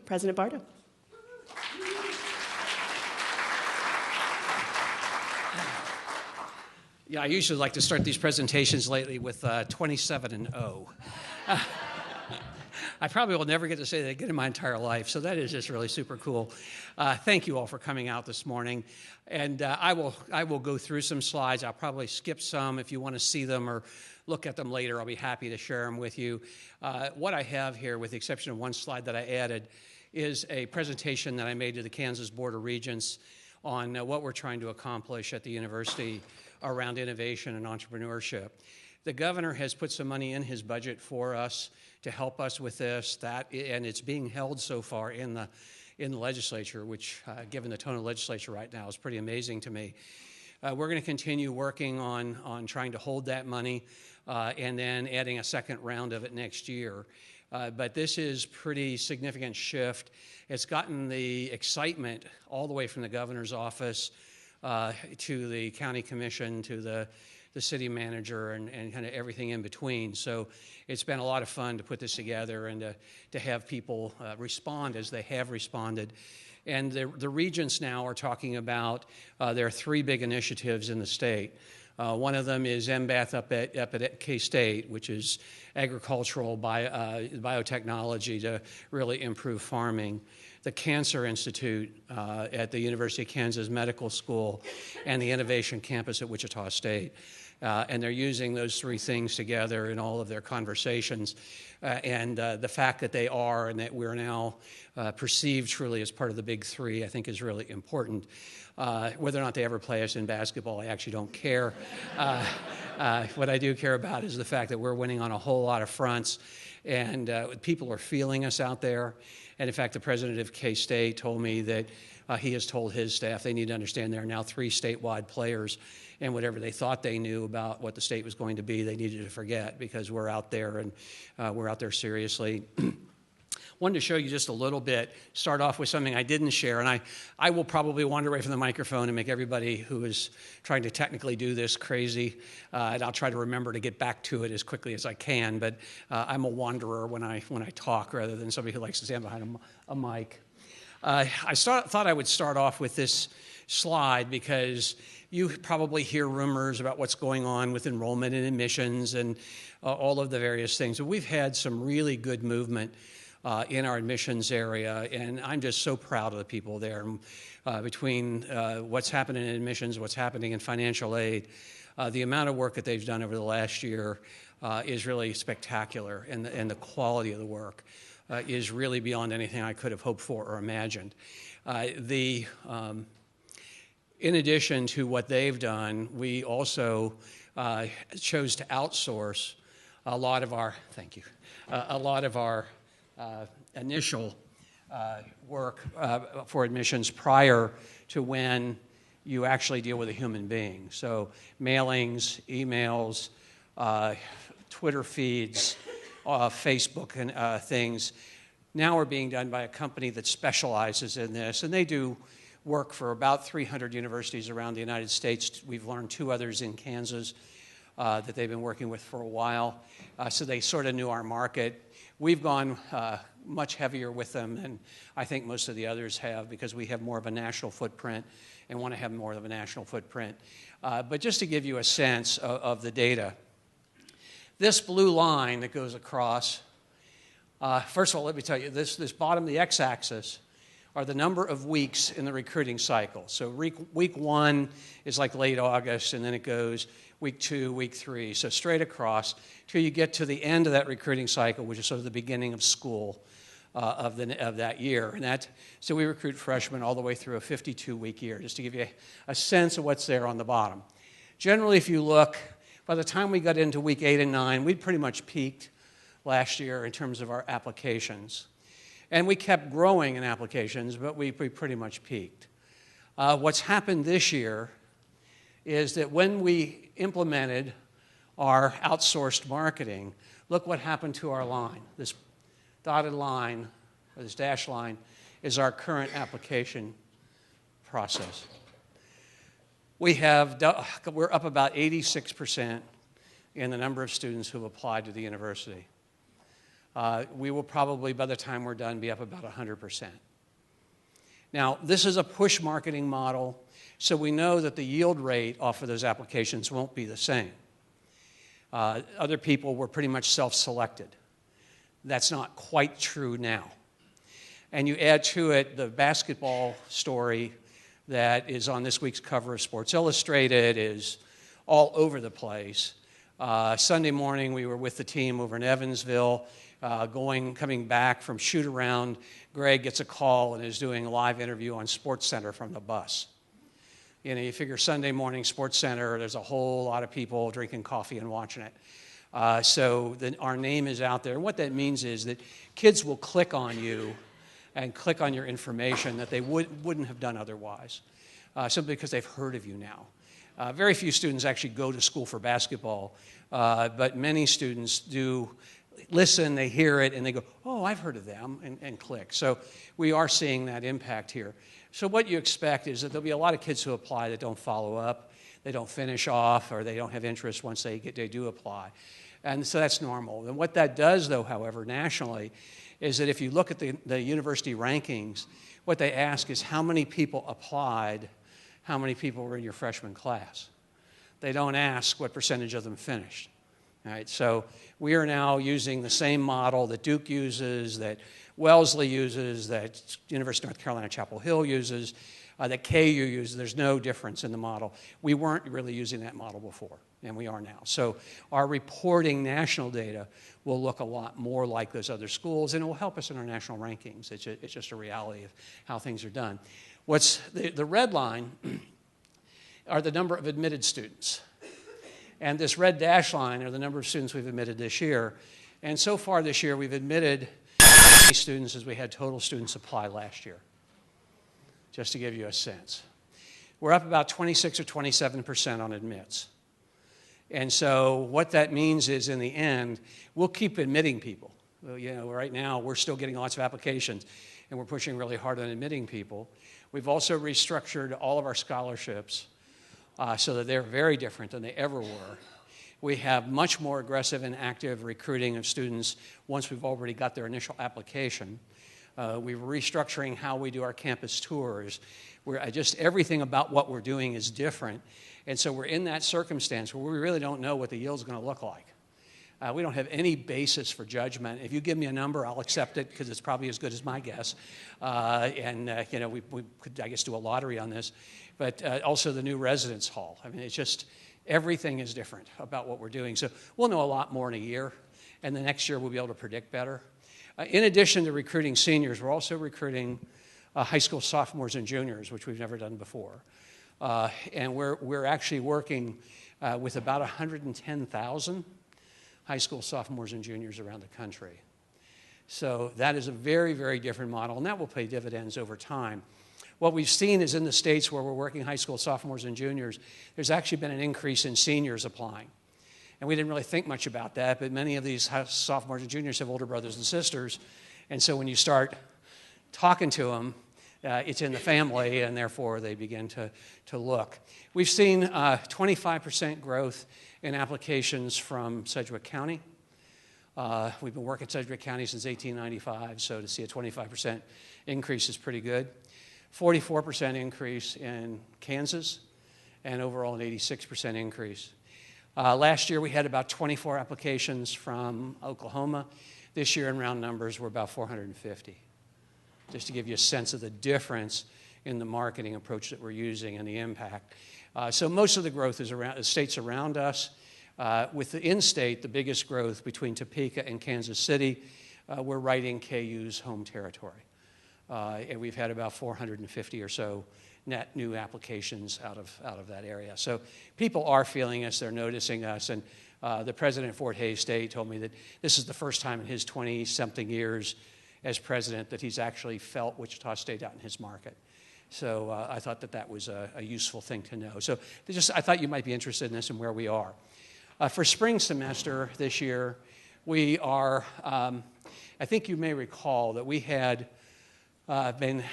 President Bardo. Yeah, I usually like to start these presentations lately with 27 and 0. I probably will never get to say that again in my entire life, so that is just really super cool. Thank you all for coming out this morning. And I will go through some slides. I'll probably skip some. If you want to see them or look at them later, I'll be happy to share them with you. What I have here, with the exception of one slide that I added, is a presentation that I made to the Kansas Board of Regents on what we're trying to accomplish at the university around innovation and entrepreneurship. The governor has put some money in his budget for us to help us with this, and it's being held so far in the legislature, which, given the tone of the legislature right now, is pretty amazing to me. We're going to continue working on trying to hold that money and then adding a second round of it next year. But this is pretty significant shift. It's gotten the excitement all the way from the governor's office to the county commission, to the city manager, and kind of everything in between. So it's been a lot of fun to put this together and to have people respond as they have responded. And the regents now are talking about there are three big initiatives in the state. One of them is MBATH up at K-State, which is agricultural biotechnology to really improve farming. The Cancer Institute at the University of Kansas Medical School, and the Innovation Campus at Wichita State. And they're using those three things together in all of their conversations. And the fact that they are, and that we're now perceived truly as part of the big three, I think is really important. Whether or not they ever play us in basketball, I actually don't care. What I do care about is the fact that we're winning on a whole lot of fronts, and people are feeling us out there. And in fact, the president of K-State told me that he has told his staff they need to understand there are now 3 statewide players, and whatever they thought they knew about what the state was going to be, they needed to forget, because we're out there, and we're out there seriously. Wanted to show you just a little bit, start off with something I didn't share, and I will probably wander away from the microphone and make everybody who is trying to technically do this crazy, and I'll try to remember to get back to it as quickly as I can, but I'm a wanderer when I talk rather than somebody who likes to stand behind a mic. I thought I would start off with this slide because you probably hear rumors about what's going on with enrollment and admissions and all of the various things. But we've had some really good movement in our admissions area, and I'm just so proud of the people there. Between what's happening in admissions, what's happening in financial aid, the amount of work that they've done over the last year is really spectacular, and the quality of the work is really beyond anything I could have hoped for or imagined. In addition to what they've done, we also chose to outsource a lot of our, initial work for admissions prior to when you actually deal with a human being. So mailings, emails, Twitter feeds, Facebook and things now are being done by a company that specializes in this, and they do work for about 300 universities around the United States. We've learned 2 others in Kansas that they've been working with for a while, so they sort of knew our market. We've gone much heavier with them than I think most of the others have, because we have more of a national footprint and want to have more of a national footprint. But just to give you a sense of the data, this blue line that goes across, first of all, let me tell you, this bottom, the x-axis, are the number of weeks in the recruiting cycle. So week 1 is like late August, and then it goes week 2, week 3, so straight across till you get to the end of that recruiting cycle, which is sort of the beginning of school of that year. And so we recruit freshmen all the way through a 52-week year, just to give you a sense of what's there on the bottom. Generally, if you look, by the time we got into week 8 and 9, we'd pretty much peaked last year in terms of our applications. And we kept growing in applications, but we pretty much peaked. What's happened this year is that when we implemented our outsourced marketing, look what happened to our line. This dotted line, or this dashed line, is our current application process. We're up about 86% in the number of students who have applied to the university. we will probably, by the time we're done, be up about 100%. Now, this is a push marketing model, so we know that the yield rate off of those applications won't be the same. Other people were pretty much self-selected. That's not quite true now. And you add to it the basketball story that is on this week's cover of Sports Illustrated, is all over the place. Sunday morning, we were with the team over in Evansville, coming back from shoot around. Greg gets a call and is doing a live interview on SportsCenter from the bus. You know, you figure Sunday morning SportsCenter, there's a whole lot of people drinking coffee and watching it. So then our name is out there. And what that means is that kids will click on you and click on your information that they wouldn't have done otherwise, simply because they've heard of you now. Very few students actually go to school for basketball, but many students do listen, they hear it, and they go, oh, I've heard of them, and click. So we are seeing that impact here. So what you expect is that there'll be a lot of kids who apply that don't follow up, they don't finish off, or they don't have interest once they do apply. And so that's normal. And what that does, though, however, nationally, is that if you look at the university rankings, what they ask is how many people applied, how many people were in your freshman class. They don't ask what percentage of them finished. All right, so we are now using the same model that Duke uses, that Wellesley uses, that University of North Carolina Chapel Hill uses, that KU uses. There's no difference in the model. We weren't really using that model before, and we are now. So our reporting national data will look a lot more like those other schools, and it will help us in our national rankings. It's just a reality of how things are done. What's the red line are the number of admitted students. And this red dash line are the number of students we've admitted this year. And so far this year, we've admitted as many students as we had total students apply last year, just to give you a sense. We're up about 26 or 27% on admits. And so what that means is, in the end, we'll keep admitting people. Well, you know, right now, we're still getting lots of applications, and we're pushing really hard on admitting people. We've also restructured all of our scholarships so that they're very different than they ever were. We have much more aggressive and active recruiting of students once we've already got their initial application. We're restructuring how we do our campus tours. Just everything about what we're doing is different. And so we're in that circumstance where we really don't know what the yield's going to look like. We don't have any basis for judgment. If you give me a number, I'll accept it because it's probably as good as my guess. You know, we could, I guess, do a lottery on this. But also the new residence hall. I mean, it's just everything is different about what we're doing. So we'll know a lot more in a year, and the next year we'll be able to predict better. In addition to recruiting seniors, we're also recruiting high school sophomores and juniors, which we've never done before. And we're actually working with about 110,000 high school sophomores and juniors around the country. So that is a very, very different model, and that will pay dividends over time. What we've seen is in the states where we're working high school sophomores and juniors, there's actually been an increase in seniors applying. And we didn't really think much about that, but many of these sophomores and juniors have older brothers and sisters. And so when you start talking to them, it's in the family, and therefore they begin to look. We've seen 25% growth in applications from Sedgwick County. We've been working in Sedgwick County since 1895, so to see a 25% increase is pretty good. 44% increase in Kansas, and overall an 86% increase. Last year we had about 24 applications from Oklahoma. This year in round numbers we're about 450. Just to give you a sense of the difference in the marketing approach that we're using and the impact. So most of the growth is around the states around us. With the in-state, the biggest growth between Topeka and Kansas City, we're right in KU's home territory. And we've had about 450 or so net new applications out of that area. So people are feeling us, they're noticing us, and the president of Fort Hays State told me that this is the first time in his 20-something years as president that he's actually felt Wichita State out in his market. So I thought that was a useful thing to know. So I thought you might be interested in this and where we are. For spring semester this year, we are, I think you may recall that we had been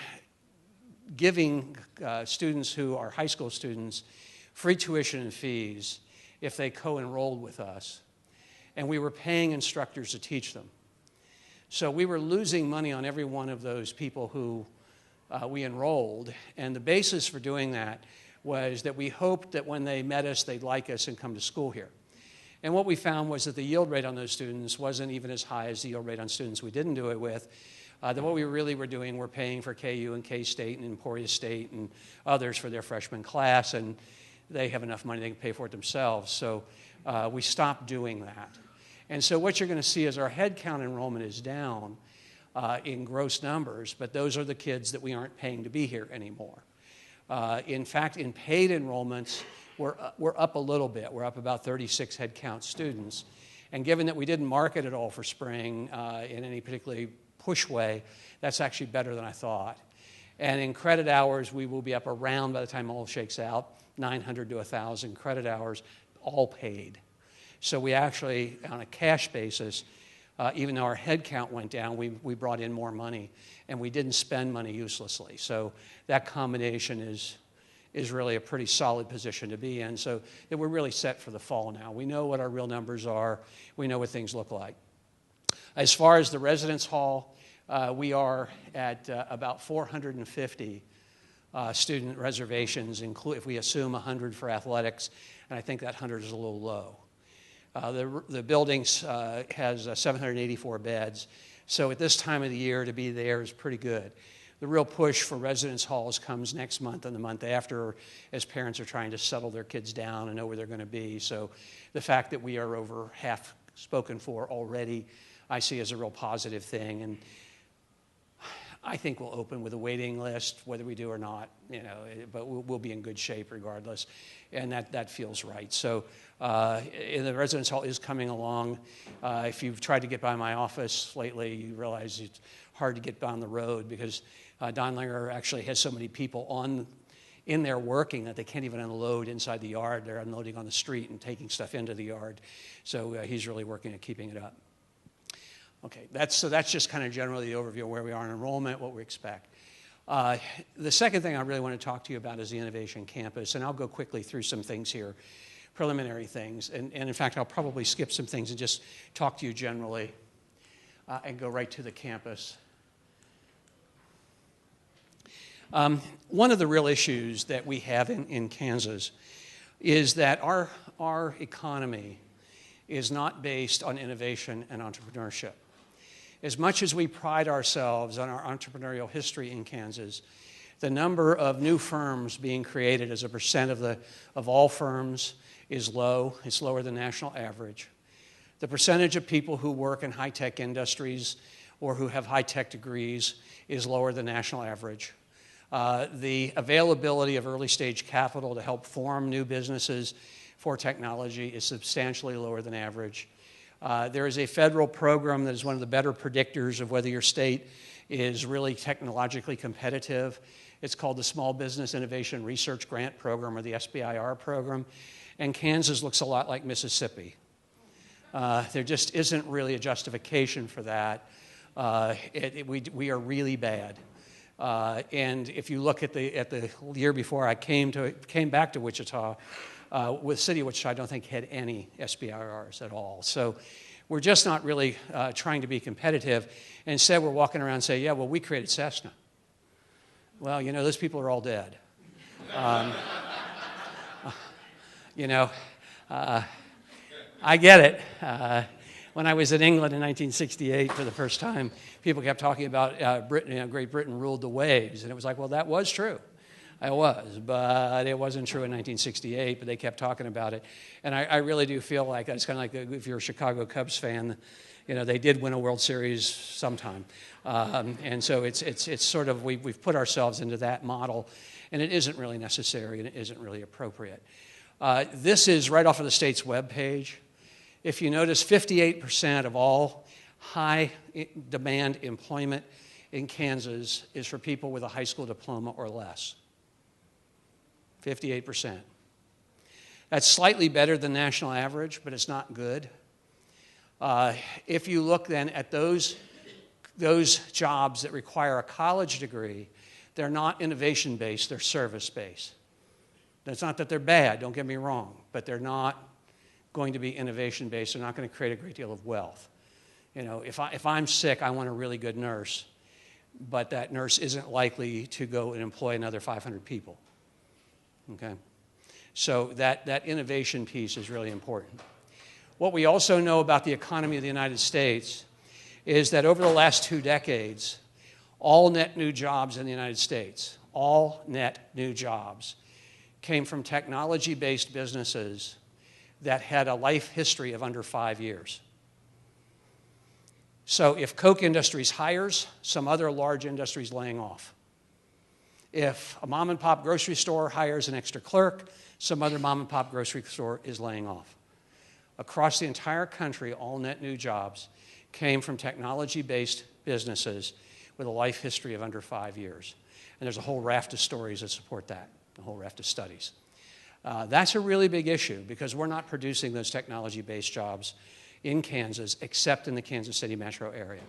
giving students who are high school students free tuition and fees if they co-enrolled with us. And we were paying instructors to teach them. So we were losing money on every one of those people who we enrolled. And the basis for doing that was that we hoped that when they met us, they'd like us and come to school here. And what we found was that the yield rate on those students wasn't even as high as the yield rate on students we didn't do it with. That what we really were doing, we're paying for KU and K-State and Emporia State and others for their freshman class, and they have enough money they can pay for it themselves. So we stopped doing that. And so what you're going to see is our headcount enrollment is down in gross numbers, but those are the kids that we aren't paying to be here anymore. In fact, in paid enrollments, we're up a little bit. We're up about 36 headcount students. And given that we didn't market at all for spring in any particularly push way, that's actually better than I thought. And in credit hours, we will be up around, by the time all shakes out, 900 to 1,000 credit hours, all paid. So we actually, on a cash basis, even though our head count went down, we brought in more money, and we didn't spend money uselessly. So that combination is really a pretty solid position to be in. So that we're really set for the fall now. We know what our real numbers are. We know what things look like. As far as the residence hall, we are at about 450 student reservations, if we assume 100 for athletics, and I think that 100 is a little low. The building has 784 beds, so at this time of the year to be there is pretty good. The real push for residence halls comes next month and the month after, as parents are trying to settle their kids down and know where they're going to be. So the fact that we are over half spoken for already, I see as a real positive thing. And I think we'll open with a waiting list, whether we do or not, but we'll be in good shape regardless, and that feels right. So the residence hall is coming along. If you've tried to get by my office lately, you realize it's hard to get down the road because Don Linger actually has so many people in there working that they can't even unload inside the yard. They're unloading on the street and taking stuff into the yard. So he's really working at keeping it up. Okay, that's just kind of generally the overview of where we are in enrollment, what we expect. The second thing I really want to talk to you about is the Innovation Campus, and I'll go quickly through some things here, preliminary things, and in fact, I'll probably skip some things and just talk to you generally and go right to the campus. One of the real issues that we have in Kansas is that our economy is not based on innovation and entrepreneurship. As much as we pride ourselves on our entrepreneurial history in Kansas, the number of new firms being created as a percent of all firms is low. It's lower than national average. The percentage of people who work in high-tech industries or who have high-tech degrees is lower than national average. The availability of early-stage capital to help form new businesses for technology is substantially lower than average. There is a federal program that is one of the better predictors of whether your state is really technologically competitive. It's called the Small Business Innovation Research Grant Program, or the SBIR program, and Kansas looks a lot like Mississippi. There just isn't really a justification for that. We are really bad. And if you look at the year before I came back to Wichita, with City of Wichita, I don't think had any SBIRs at all. So we're just not really trying to be competitive. And instead, we're walking around and saying, yeah, well, we created Cessna. Well, those people are all dead. I get it. When I was in England in 1968 for the first time, people kept talking about Great Britain ruled the waves. And it was like, well, that was true. It was, but it wasn't true in 1968, but they kept talking about it. And I really do feel like it's kind of like if you're a Chicago Cubs fan, they did win a World Series sometime. And so it's sort of, we've put ourselves into that model, and it isn't really necessary and it isn't really appropriate. This is right off of the state's webpage. If you notice, 58% of all high demand employment in Kansas is for people with a high school diploma or less. 58%. That's slightly better than national average, but it's not good. If you look then at those jobs that require a college degree, they're not innovation-based, they're service-based. That's not that they're bad, don't get me wrong, but they're not going to be innovation-based. They're not going to create a great deal of wealth. You know, if I'm sick, I want a really good nurse, but that nurse isn't likely to go and employ another 500 people. Okay? So that innovation piece is really important. What we also know about the economy of the United States is that over the last 2 decades, all net new jobs in the United States, all net new jobs, came from technology-based businesses that had a life history of under 5 years. So if Koch Industries hires, some other large industry is laying off. If a mom and pop grocery store hires an extra clerk, some other mom and pop grocery store is laying off. Across the entire country, all net new jobs came from technology-based businesses with a life history of under 5 years. And there's a whole raft of stories that support that, a whole raft of studies. That's a really big issue because we're not producing those technology-based jobs in Kansas except in the Kansas City metro area.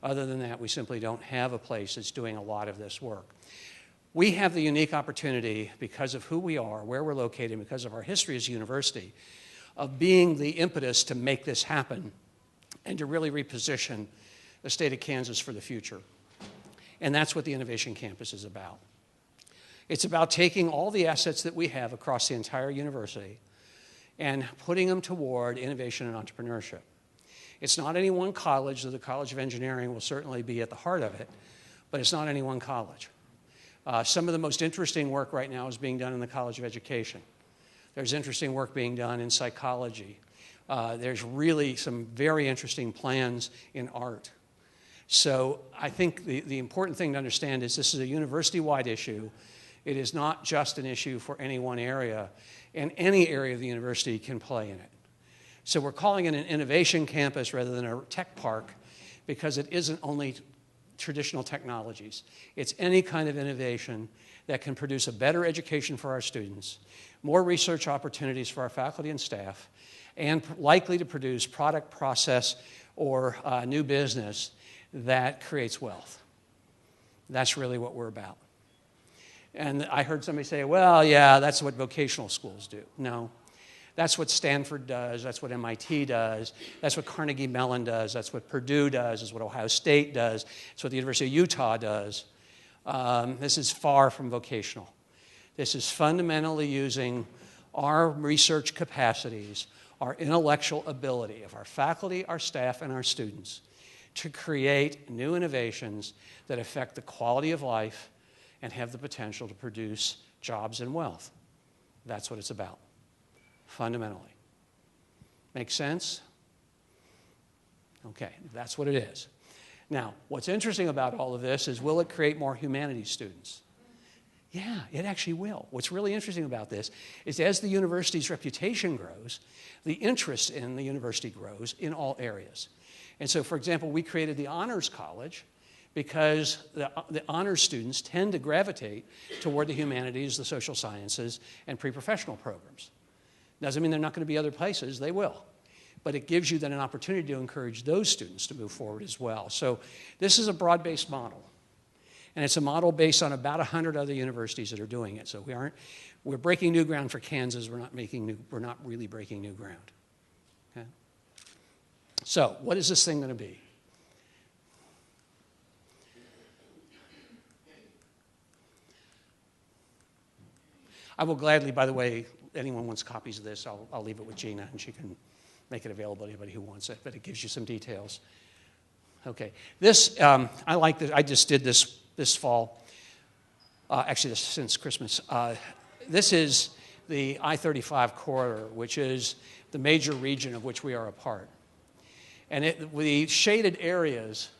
Other than that, we simply don't have a place that's doing a lot of this work. We have the unique opportunity, because of who we are, where we're located, because of our history as a university, of being the impetus to make this happen and to really reposition the state of Kansas for the future. And that's what the Innovation Campus is about. It's about taking all the assets that we have across the entire university and putting them toward innovation and entrepreneurship. It's not any one college, though the College of Engineering will certainly be at the heart of it, but it's not any one college. Some of the most interesting work right now is being done in the College of Education. There's interesting work being done in psychology. There's really some very interesting plans in art. So I think the important thing to understand is this is a university-wide issue. It is not just an issue for any one area, and any area of the university can play in it. So we're calling it an innovation campus rather than a tech park because it isn't only traditional technologies. It's any kind of innovation that can produce a better education for our students, more research opportunities for our faculty and staff, and likely to produce product, process, or new business that creates wealth. That's really what we're about. And I heard somebody say, well, yeah, that's what vocational schools do. No. That's what Stanford does. That's what MIT does. That's what Carnegie Mellon does. That's what Purdue does. That's what Ohio State does. That's what the University of Utah does. This is far from vocational. This is fundamentally using our research capacities, our intellectual ability of our faculty, our staff, and our students to create new innovations that affect the quality of life and have the potential to produce jobs and wealth. That's what it's about, fundamentally. Make sense? Okay, that's what it is. Now, what's interesting about all of this is, will it create more humanities students? Yeah, it actually will. What's really interesting about this is as the university's reputation grows, the interest in the university grows in all areas. And so, for example, we created the Honors College because the honors students tend to gravitate toward the humanities, the social sciences, and pre-professional programs. Doesn't mean they're not going to be other places, they will. But it gives you then an opportunity to encourage those students to move forward as well. So this is a broad-based model. And it's a model based on about 100 other universities that are doing it. So we're breaking new ground for Kansas, we're not really breaking new ground. Okay? So what is this thing going to be? I will gladly, by the way, anyone wants copies of this, I'll leave it with Gina and she can make it available to anybody who wants it, but it gives you some details. Okay, this, I like this, I just did this fall, actually this since Christmas. This is the I-35 corridor, which is the major region of which we are a part. And the shaded areas,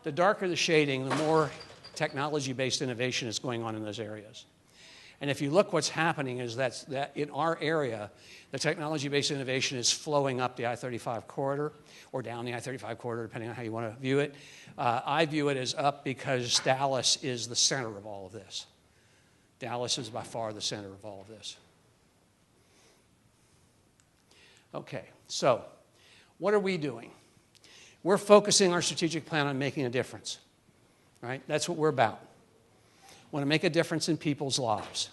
the darker the shading, the more technology-based innovation is going on in those areas. And if you look, what's happening is that in our area, the technology-based innovation is flowing up the I-35 corridor or down the I-35 corridor, depending on how you want to view it. I view it as up because Dallas is the center of all of this. Dallas is by far the center of all of this. Okay, so what are we doing? We're focusing our strategic plan on making a difference, right? That's what we're about. Want to make a difference in people's lives.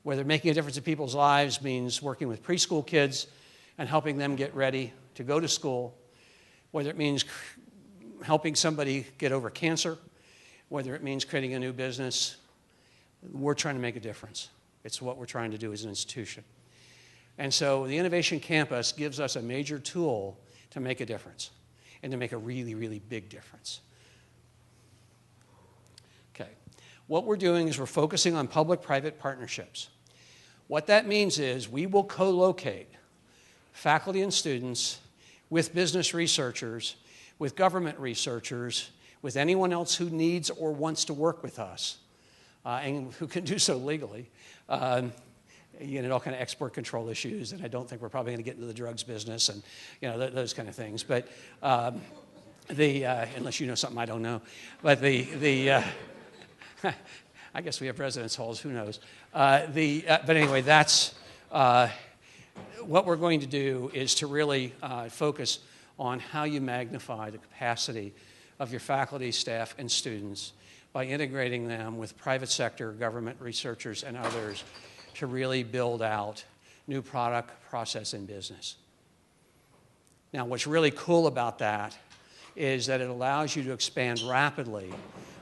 Whether making a difference in people's lives means working with preschool kids and helping them get ready to go to school, whether it means helping somebody get over cancer, whether it means creating a new business, we're trying to make a difference. It's what we're trying to do as an institution. And so the Innovation Campus gives us a major tool to make a difference and to make a really, really big difference. Okay. What we're doing is we're focusing on public-private partnerships. What that means is we will co-locate faculty and students with business researchers, with government researchers, with anyone else who needs or wants to work with us, and who can do so legally. You know, all kind of export control issues, and I don't think we're probably going to get into the drugs business and, you know, those kind of things. But unless you know something I don't know. But I guess we have residence halls, who knows. But anyway, that's what we're going to do is to really focus on how you magnify the capacity of your faculty, staff, and students by integrating them with private sector, government researchers, and others to really build out new product, process, and business. Now, what's really cool about that is that it allows you to expand rapidly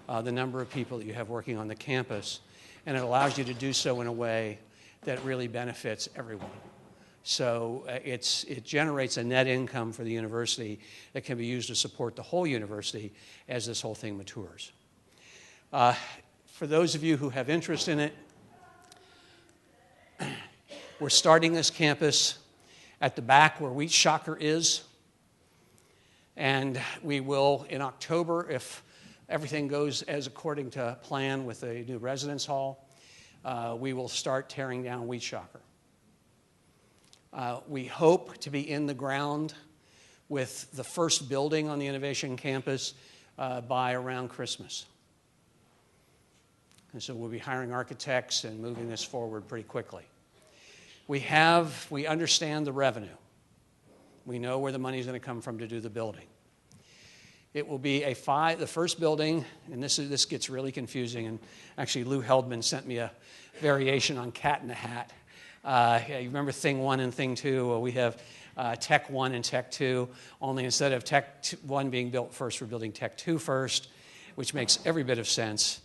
the number of people that you have working on the campus, and it allows you to do so in a way that really benefits everyone. So it generates a net income for the university that can be used to support the whole university as this whole thing matures. For those of you who have interest in it, we're starting this campus at the back where Wichita is, and we will, in October, if everything goes as according to plan with a new residence hall, we will start tearing down Wichita. We hope to be in the ground with the first building on the Innovation Campus by around Christmas. And so we'll be hiring architects and moving this forward pretty quickly. We understand the revenue. We know where the money is going to come from to do the building. It will be the first building, and this gets really confusing, and actually Lou Heldman sent me a variation on Cat in the Hat. You remember Thing 1 and Thing 2? Well, we have Tech 1 and Tech 2, only instead of Tech 1 being built first, we're building Tech 2 first, which makes every bit of sense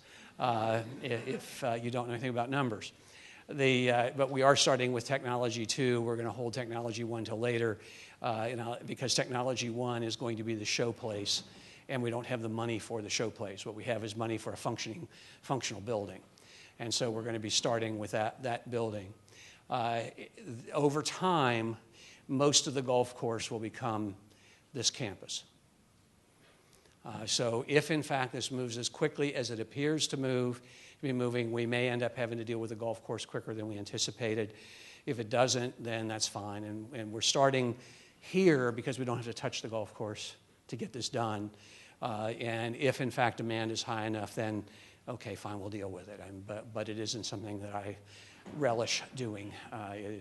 if you don't know anything about numbers. But we are starting with Technology 2. We're going to hold Technology 1 till later because Technology 1 is going to be the show place, and we don't have the money for the show place. What we have is money for a functional building. And so we're going to be starting with that building. Over time, most of the golf course will become this campus. So if, in fact, this moves as quickly as it appears to be moving, we may end up having to deal with the golf course quicker than we anticipated. If it doesn't, then that's fine. And we're starting here because we don't have to touch the golf course to get this done. And if, in fact, demand is high enough, then, okay, fine, we'll deal with it. But it isn't something that I relish doing. I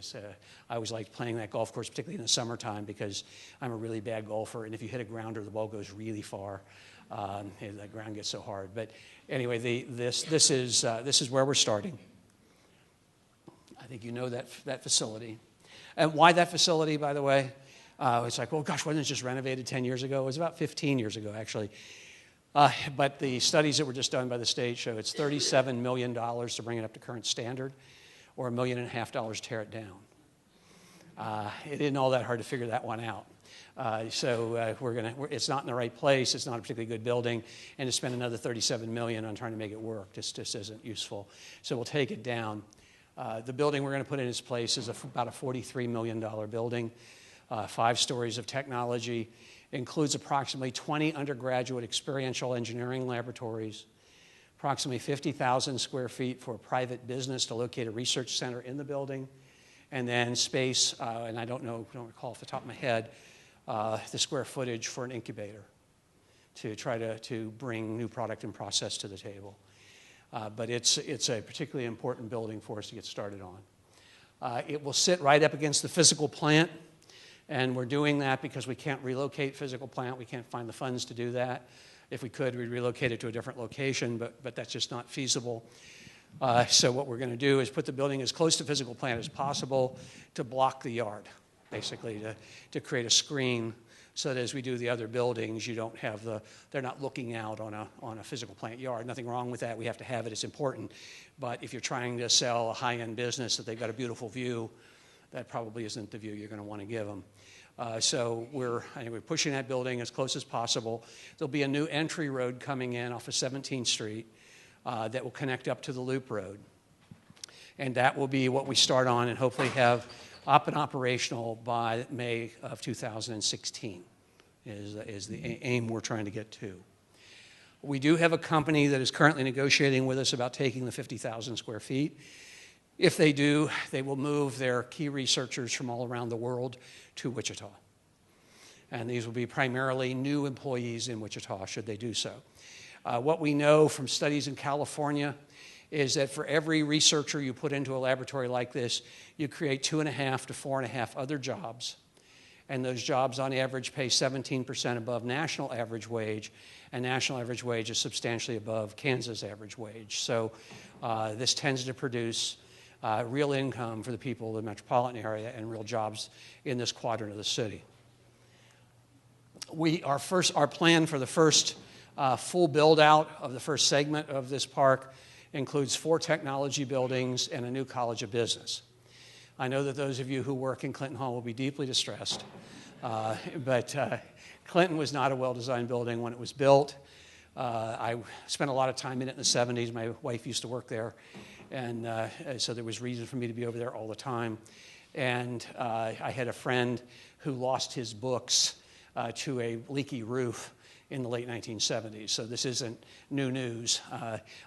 always liked playing that golf course, particularly in the summertime, because I'm a really bad golfer, and if you hit a grounder, the ball goes really far. The ground gets so hard. But anyway, this is where we're starting. I think you know that facility. And why that facility, by the way? It's like, well, gosh, wasn't it just renovated 10 years ago? It was about 15 years ago, actually. But the studies that were just done by the state show it's $37 million to bring it up to current standard, or $1.5 million to tear it down. It isn't all that hard to figure that one out. So it's not in the right place. It's not a particularly good building, and to spend another $37 million on trying to make it work just isn't useful. So we'll take it down. The building we're going to put in its place is about a $43 million building, 5 stories of technology. It includes approximately 20 undergraduate experiential engineering laboratories, approximately 50,000 square feet for a private business to locate a research center in the building, and then space, and I don't recall off the top of my head, the square footage for an incubator to try to bring new product and process to the table. But it's a particularly important building for us to get started on. It will sit right up against the physical plant, and we're doing that because we can't relocate physical plant. We can't find the funds to do that. If we could, we'd relocate it to a different location, but that's just not feasible. So what we're going to do is put the building as close to physical plant as possible to block the yard, basically to create a screen so that as we do the other buildings, you don't have they're not looking out on a physical plant yard. Nothing wrong with that. We have to have it. It's important. But if you're trying to sell a high-end business that they've got a beautiful view, that probably isn't the view you're going to want to give them. So we're pushing that building as close as possible. There'll be a new entry road coming in off of 17th Street that will connect up to the Loop Road. And that will be what we start on and hopefully have up and operational by May of 2016 is the aim we're trying to get to. We do have a company that is currently negotiating with us about taking the 50,000 square feet. If they do, they will move their key researchers from all around the world to Wichita. And these will be primarily new employees in Wichita, should they do so. What we know from studies in California is that for every researcher you put into a laboratory like this, you create 2.5 to 4.5 other jobs. And those jobs, on average, pay 17% above national average wage, and national average wage is substantially above Kansas average wage. So this tends to produce real income for the people of the metropolitan area and real jobs in this quadrant of the city. Our plan for the first full build-out of the first segment of this park includes 4 technology buildings and a new college of business. I know that those of you who work in Clinton Hall will be deeply distressed, but Clinton was not a well-designed building when it was built. I spent a lot of time in it in the 70s. My wife used to work there, and so there was reason for me to be over there all the time. And I had a friend who lost his books to a leaky roof in the late 1970s. So this isn't new news,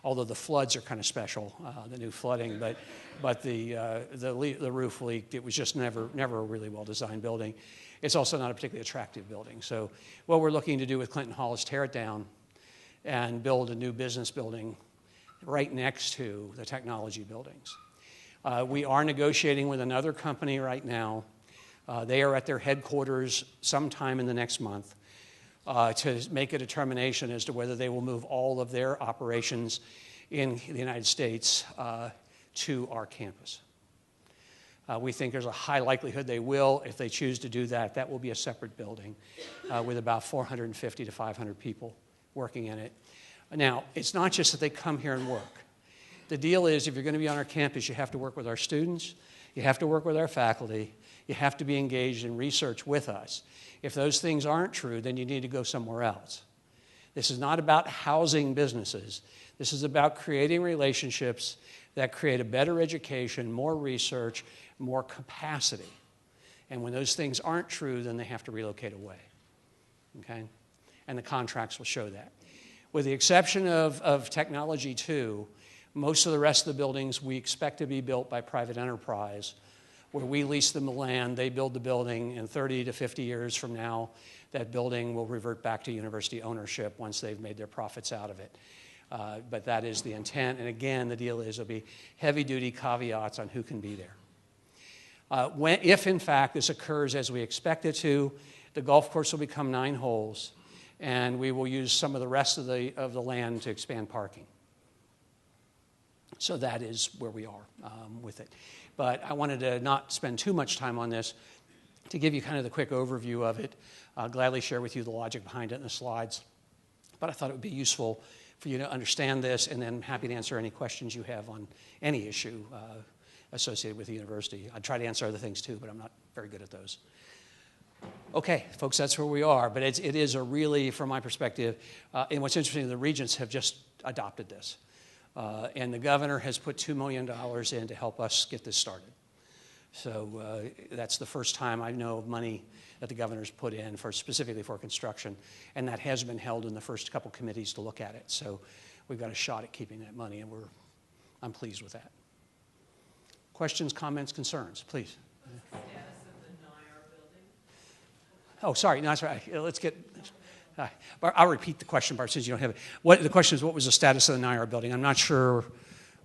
although the floods are kind of special, the new flooding. But the roof leaked. It was just never a really well-designed building. It's also not a particularly attractive building. So what we're looking to do with Clinton Hall is tear it down and build a new business building right next to the technology buildings. We are negotiating with another company right now. They are at their headquarters sometime in the next month to make a determination as to whether they will move all of their operations in the United States to our campus. We think there's a high likelihood they will. If they choose to do that, that will be a separate building with about 450 to 500 people working in it. Now, it's not just that they come here and work. The deal is, if you're going to be on our campus, you have to work with our students, you have to work with our faculty, you have to be engaged in research with us. If those things aren't true, then you need to go somewhere else. This is not about housing businesses. This is about creating relationships that create a better education, more research, more capacity. And when those things aren't true, then they have to relocate away. Okay? And the contracts will show that. With the exception of Technology 2, most of the rest of the buildings we expect to be built by private enterprise, where we lease them the land, they build the building, and 30 to 50 years from now, that building will revert back to university ownership once they've made their profits out of it. But that is the intent. And again, the deal is there'll be heavy-duty caveats on who can be there. If, in fact, this occurs as we expect it to, the golf course will become 9 holes, and we will use some of the rest of the land to expand parking. So that is where we are with it. But I wanted to not spend too much time on this to give you kind of the quick overview of it. I'll gladly share with you the logic behind it in the slides. But I thought it would be useful for you to understand this, and then I'm happy to answer any questions you have on any issue associated with the university. I try to answer other things too, but I'm not very good at those. Okay, folks, that's where we are. But it is a really, from my perspective, and what's interesting, the regents have just adopted this. And the governor has put $2 million in to help us get this started. So that's the first time I know of money that the governor's put in specifically for construction. And that has been held in the first couple committees to look at it. So we've got a shot at keeping that money, and I'm pleased with that. Questions, comments, concerns, please. What's the status of the NIR building? Oh, sorry. No, that's right. Let's get... I'll repeat the question part since you don't have it. The question is, what was the status of the NIR building? I'm not sure.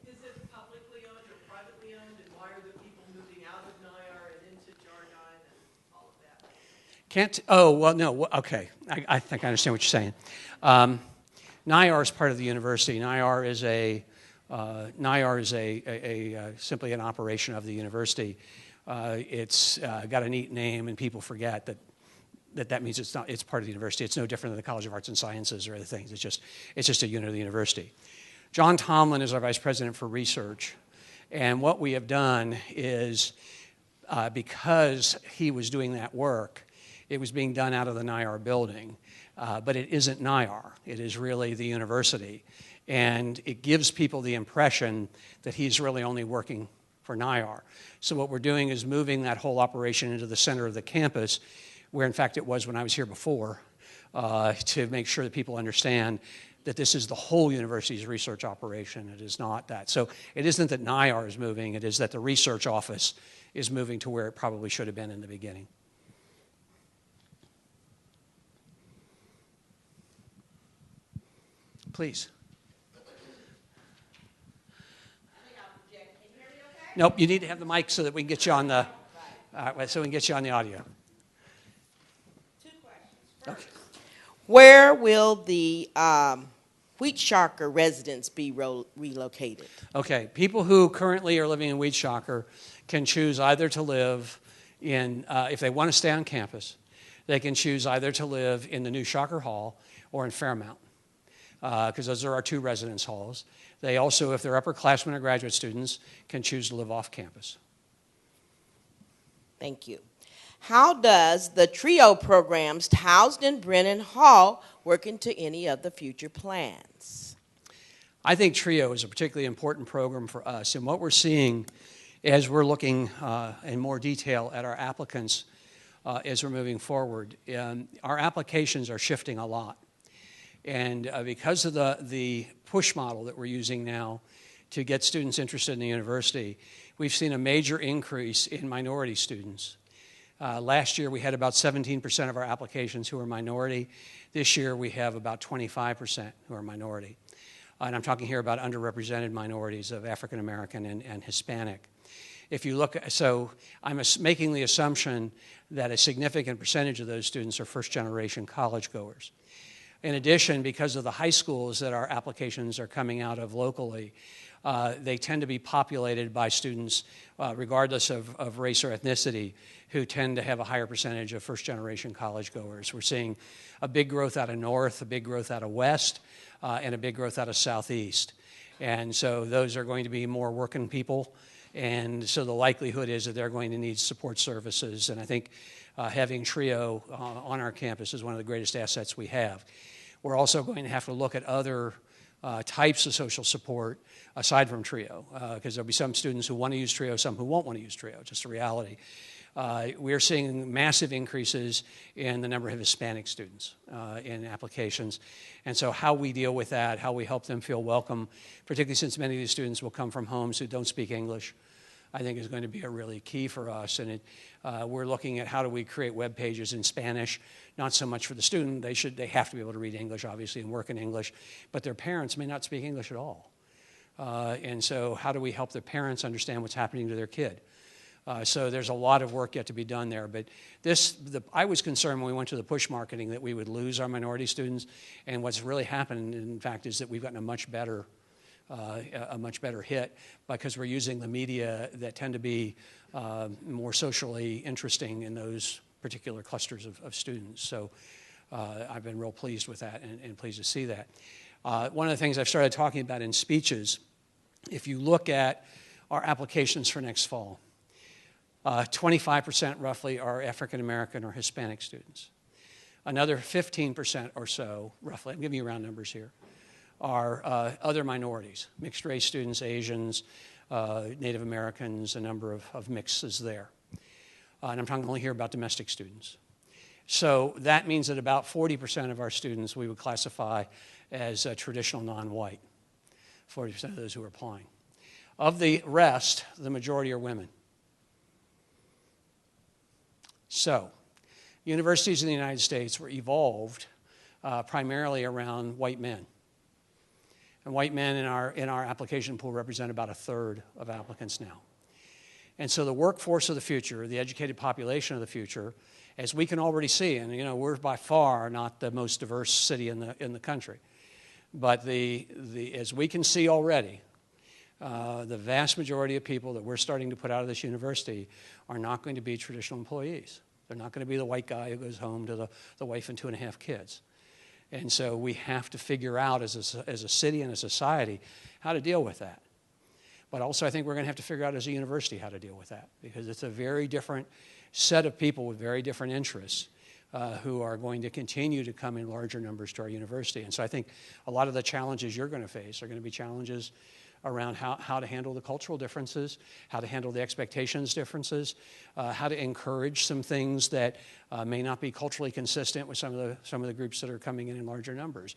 Is it publicly owned or privately owned? And why are the people moving out of NIR and into Jardine and all of that? No. Okay. I think I understand what you're saying. NIR is part of the university. NIR is simply an operation of the university. It's got a neat name, and people forget that that means it's part of the university. It's no different than the College of Arts and Sciences or other things. It's just a unit of the university. John Tomlin is our vice president for research. And what we have done is, because he was doing that work, it was being done out of the NIAR building. But it isn't NIAR. It is really the university. And it gives people the impression that he's really only working for NIAR. So what we're doing is moving that whole operation into the center of the campus, where in fact it was when I was here before, to make sure that people understand that this is the whole university's research operation. It is not that. So it isn't that NIAR is moving, it is that the research office is moving to where it probably should have been in the beginning. Please. Nope, you need to have the mic so that we can get you on the audio. Two questions. First, Okay. where will the Wichita residents be relocated? Okay, people who currently are living in Wichita can choose either to live in, if they want to stay on campus, they can choose either to live in the new Shocker Hall or in Fairmount, because those are our two residence halls. They also, if they're upperclassmen or graduate students, can choose to live off campus. Thank you. How does the TRIO programs housed in Brennan Hall work into any of the future plans? I think TRIO is a particularly important program for us, and what we're seeing as we're looking in more detail at our applicants as we're moving forward, our applications are shifting a lot. And because of the push model that we're using now to get students interested in the university, we've seen a major increase in minority students. Last year, we had about 17% of our applications who were minority. This year, we have about 25% who are minority. And I'm talking here about underrepresented minorities of African American and Hispanic. If you look, so I'm making the assumption that a significant percentage of those students are first-generation college goers. In addition, because of the high schools that our applications are coming out of locally, they tend to be populated by students, regardless of race or ethnicity, who tend to have a higher percentage of first-generation college goers. We're seeing a big growth out of North, a big growth out of West, and a big growth out of Southeast. And so those are going to be more working people, and so the likelihood is that they're going to need support services. And I think having TRIO on our campus is one of the greatest assets we have. We're also going to have to look at other types of social support aside from TRIO, because there'll be some students who want to use TRIO, some who won't want to use TRIO, just a reality. We're seeing massive increases in the number of Hispanic students in applications. And so how we deal with that, how we help them feel welcome, particularly since many of these students will come from homes who don't speak English, I think is going to be a really key for us. And we're looking at how do we create web pages in Spanish, not so much for the student. They have to be able to read English, obviously, and work in English, but their parents may not speak English at all. And so how do we help their parents understand what's happening to their kid? So there's a lot of work yet to be done there. But I was concerned when we went to the push marketing that we would lose our minority students. And what's really happened, in fact, is that we've gotten a much better hit because we're using the media that tend to be more socially interesting in those particular clusters of students. So I've been real pleased with that and pleased to see that. One of the things I've started talking about in speeches, if you look at our applications for next fall, 25% roughly are African American or Hispanic students. Another 15% or so, roughly, I'm giving you round numbers here, are other minorities, mixed race students, Asians, Native Americans, a number of mixes there. And I'm talking only here about domestic students. So that means that about 40% of our students we would classify as traditional non-white, 40% of those who are applying. Of the rest, the majority are women. So, universities in the United States were evolved primarily around white men. And white men in our application pool represent about a third of applicants now. And so the workforce of the future, the educated population of the future, as we can already see, and we're by far not the most diverse city in the country, but as we can see already, the vast majority of people that we're starting to put out of this university are not going to be traditional employees. They're not going to be the white guy who goes home to the wife and 2.5 kids. And so we have to figure out as a city and a society how to deal with that. But also I think we're going to have to figure out as a university how to deal with that, because it's a very different set of people with very different interests who are going to continue to come in larger numbers to our university. And so I think a lot of the challenges you're going to face are going to be challenges around how to handle the cultural differences, how to handle the expectations differences, how to encourage some things that may not be culturally consistent with some of the groups that are coming in larger numbers.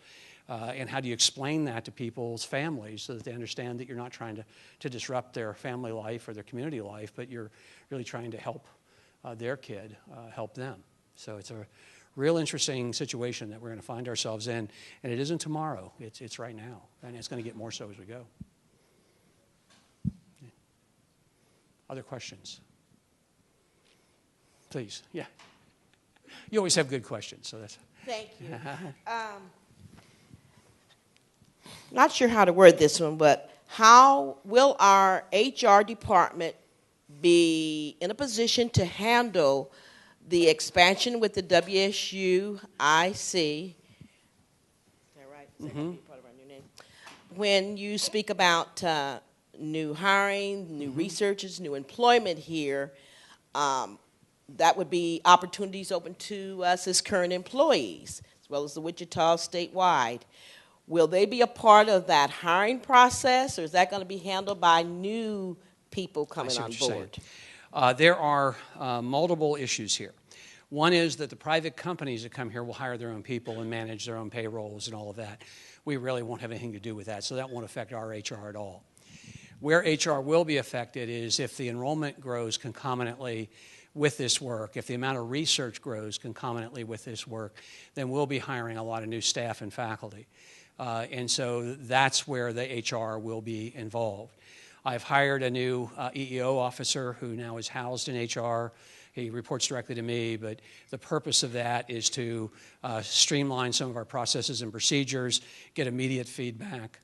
And how do you explain that to people's families so that they understand that you're not trying to disrupt their family life or their community life, but you're really trying to help their kid help them. So it's a real interesting situation that we're going to find ourselves in, and it isn't tomorrow. It's right now, and it's going to get more so as we go. Other questions? Please, yeah. You always have good questions, so that's. Thank you. Not sure how to word this one, but how will our HR department be in a position to handle the expansion with the WSU IC? Is that right? Is that gonna be part of our new name? When you speak about new hiring, new researchers, new employment here, that would be opportunities open to us as current employees, as well as the Wichita statewide. Will they be a part of that hiring process, or is that going to be handled by new people coming on board? There are multiple issues here. One is that the private companies that come here will hire their own people and manage their own payrolls and all of that. We really won't have anything to do with that, so that won't affect our HR at all. Where HR will be affected is if the enrollment grows concomitantly with this work, if the amount of research grows concomitantly with this work, then we'll be hiring a lot of new staff and faculty. And so that's where the HR will be involved. I've hired a new EEO officer who now is housed in HR. He reports directly to me, but the purpose of that is to streamline some of our processes and procedures, get immediate feedback.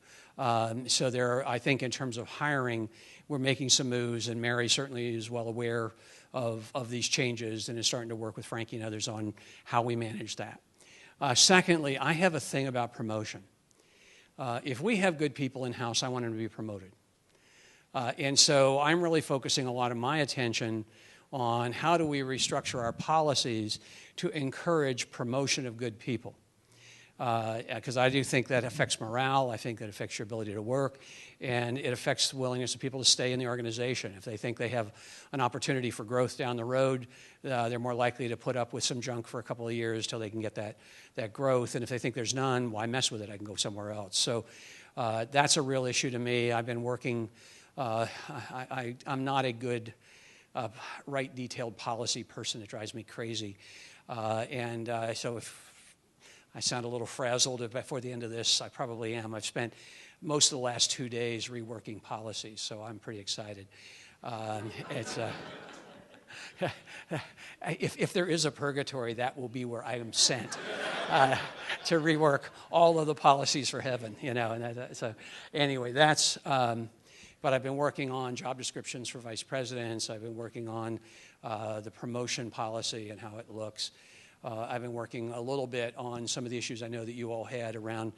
So there, I think in terms of hiring, we're making some moves, and Mary certainly is well aware of these changes and is starting to work with Frankie and others on how we manage that. Secondly, I have a thing about promotion. If we have good people in-house, I want them to be promoted. And so I'm really focusing a lot of my attention on how do we restructure our policies to encourage promotion of good people. Because I do think that affects morale, I think that affects your ability to work, and it affects the willingness of people to stay in the organization. If they think they have an opportunity for growth down the road, they're more likely to put up with some junk for a couple of years till they can get that growth. And if they think there's none, why mess with it? I can go somewhere else. So that's a real issue to me. I've been working, I'm not a good write detailed policy person. It drives me crazy. So if I sound a little frazzled before the end of this, I probably am. I've spent most of the last 2 days reworking policies, so I'm pretty excited. If there is a purgatory, that will be where I am sent to rework all of the policies for heaven, you know. And so anyway, that's. But I've been working on job descriptions for vice presidents. I've been working on the promotion policy and how it looks. I've been working a little bit on some of the issues I know that you all had around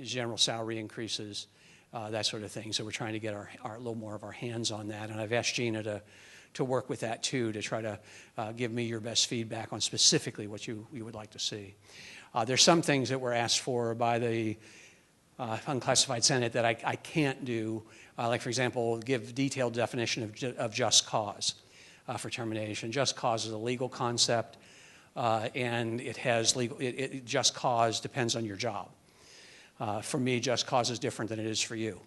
general salary increases, that sort of thing. So we're trying to get a little more of our hands on that. And I've asked Gina to work with that too, to try to give me your best feedback on specifically what you would like to see. There's some things that were asked for by the Unclassified Senate that I can't do, like, for example, give detailed definition of just cause for termination. Just cause is a legal concept. And it has just cause depends on your job. For me, just cause is different than it is for you.